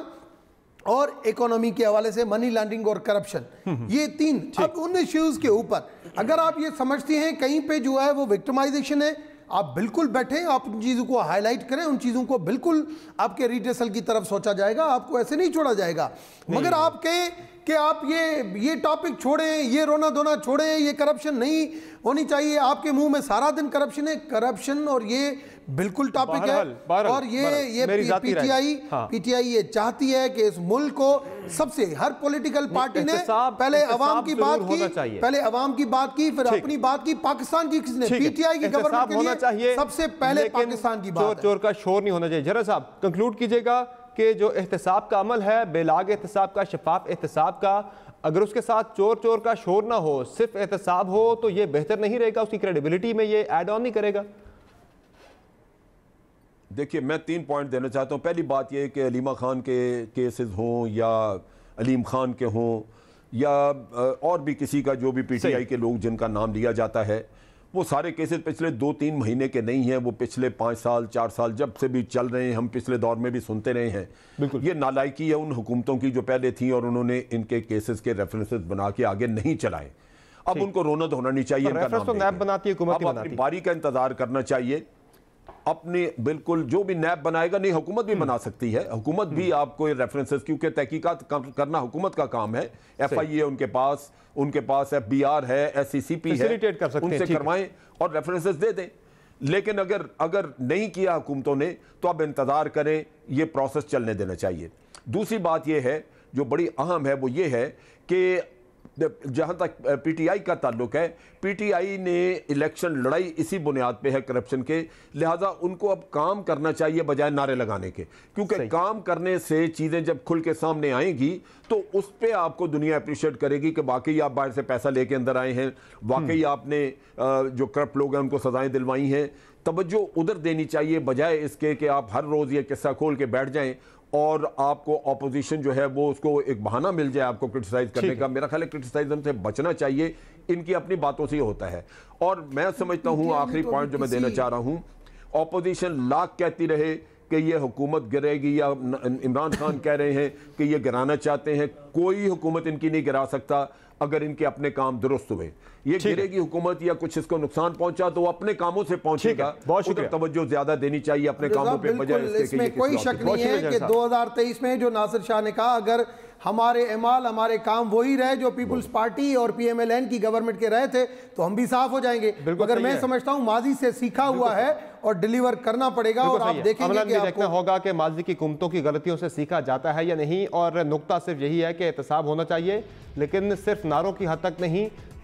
اور اکانومی کے حوالے سے منی لانڈرنگ اور کرپشن، یہ 3. اب ان ایشوز کے اوپر اگر آپ یہ سمجھتے ہیں کہیں پہ جو ہے وہ وکٹمائزیشن ہے، آپ بالکل بیٹھیں، آپ ان چیزوں کو ہائی لائٹ کریں، ان چیزوں کو بالکل آپ کے ریڈریسل کی طرف سوچا جائے گا، آپ کو ایسے نہیں چھوڑا جائے گا. مگر آپ کہیں کہ آپ یہ ٹاپک چھوڑیں، یہ رونا دھونا چھوڑیں، یہ کرپشن نہیں ہونی چاہیے، آپ کے منہ میں سارا دن کرپشن ہے. کرپشن اور یہ بالکل ٹاپک ہے. اور یہ پی ٹی آئی یہ چاہتی ہے کہ اس ملک کو سب سے ہر پولیٹیکل پارٹی نے پہلے عوام کی بات کی، پھر اپنی بات کی. پاکستان کی کس نے؟ پی ٹی آئی کی گورنمنٹ کے لیے سب سے پہلے پاکستان کی بات ہے. چور کا شور نہیں ہونا چاہیے. جنرل صاحب کنکلوڈ کیجئے گا کہ جو احتساب کا عمل ہے، بے لاگ احتساب کا، شفاف احتساب کا، اگر اس کے ساتھ چور کا شور نہ ہو، صرف احتساب ہو، تو یہ بہتر نہیں رہے گا؟ اس کی کریڈیبلٹی میں یہ ایڈ آن نہیں کرے گا؟ دیکھیے میں 3 پوائنٹ دینا چاہتا ہوں. پہلی بات یہ کہ علیمہ خان کے کیسز ہوں یا علیم خان کے ہوں یا اور بھی کسی کا، جو بھی پی ٹی آئی کے لوگ جن کا نام لیا جاتا ہے، وہ سارے کیسز پچھلے 2-3 مہینے کے نہیں ہیں، وہ پچھلے 5 سال 4 سال جب سے بھی چل رہے ہیں، ہم پچھلے دور میں بھی سنتے رہے ہیں. یہ نالائکی ہے ان حکومتوں کی جو پہلے تھیں اور انہوں نے ان کے کیسز کے ریفرنسز بنا کے آگے نہیں چلائے. اب ان کو رونت ہونا نہیں چاہیے، اب اپنی باری کا انتظار کرنا چاہیے. اپنے بالکل جو بھی نیب بنائے گا، نہیں حکومت بھی بنا سکتی ہے، حکومت بھی آپ کو ریفرنسز، کیونکہ تحقیقات کرنا حکومت کا کام ہے. ایف آئی اے ان کے پاس ایف بی آر ہے، ایس سی سی پی ہے، ان سے کروائیں اور ریفرنسز دے دیں. لیکن اگر نہیں کیا حکومتوں نے تو اب انتظار کریں، یہ پروسیس چلنے دینا چاہیے. دوسری بات یہ ہے جو بڑی اہم ہے، وہ یہ ہے کہ جہاں تک پی ٹی آئی کا تعلق ہے، پی ٹی آئی نے الیکشن لڑائی اسی بنیاد پہ ہے کرپشن کے، لہٰذا ان کو اب کام کرنا چاہیے بجائے نعرے لگانے کے. کیونکہ کام کرنے سے چیزیں جب کھل کے سامنے آئیں گی تو اس پہ آپ کو دنیا اپریشیٹ کرے گی کہ واقعی آپ باہر سے پیسہ لے کے اندر آئے ہیں، واقعی آپ نے جو کرپٹ لوگ ہیں ان کو سزائیں دلوائی ہیں. توجہ ادھر دینی چاہیے بجائے اس کے کہ آپ ہر روز یہ قصہ کھول کے بیٹھ جائیں اور آپ کو اپوزیشن جو ہے وہ اس کو ایک بہانہ مل جائے آپ کو کرٹیسائز کرنے کا. میرا خیال ہے کرٹیسائزم سے بچنا چاہیے، ان کی اپنی باتوں سے ہی ہوتا ہے. اور میں سمجھتا ہوں آخری پوائنٹ جو میں دینا چاہ رہا ہوں، اپوزیشن لاکھ کہتی رہے کہ یہ حکومت گرے گی، یا عمران خان کہہ رہے ہیں کہ یہ گرانا چاہتے ہیں، کوئی حکومت ان کی نہیں گرا سکتا اگر ان کے اپنے کام درست ہوئے. یہ گرے گی حکومت یا کچھ اس کو نقصان پہنچا تو وہ اپنے کاموں سے پہنچے گا. ادھر توجہ زیادہ دینی چاہیے اپنے کاموں پہ بجائے اس میں کوئی شک نہیں ہے کہ 2023 میں جو ناصر شاہ نے کہا اگر ہمارے اعمال ہمارے کام وہی رہے جو پیپلز پارٹی اور پی ایم ایل این کی گورنمنٹ کے رہے تھے تو ہم بھی صاف ہو جائیں گے. مگر میں سمجھتا ہوں ماضی سے سیکھا ہوا ہے اور ڈیلیور کرنا پڑے گا، اور آپ دیکھیں گے کہ آپ دیکھنا ہوگا کہ ماضی کی حکومتوں کی غلطیوں سے سیکھا جاتا ہے یا نہیں. اور نقطہ صرف یہی ہے کہ احتساب ہونا چاہیے، لیکن صرف نعروں کی حد تک نہیں،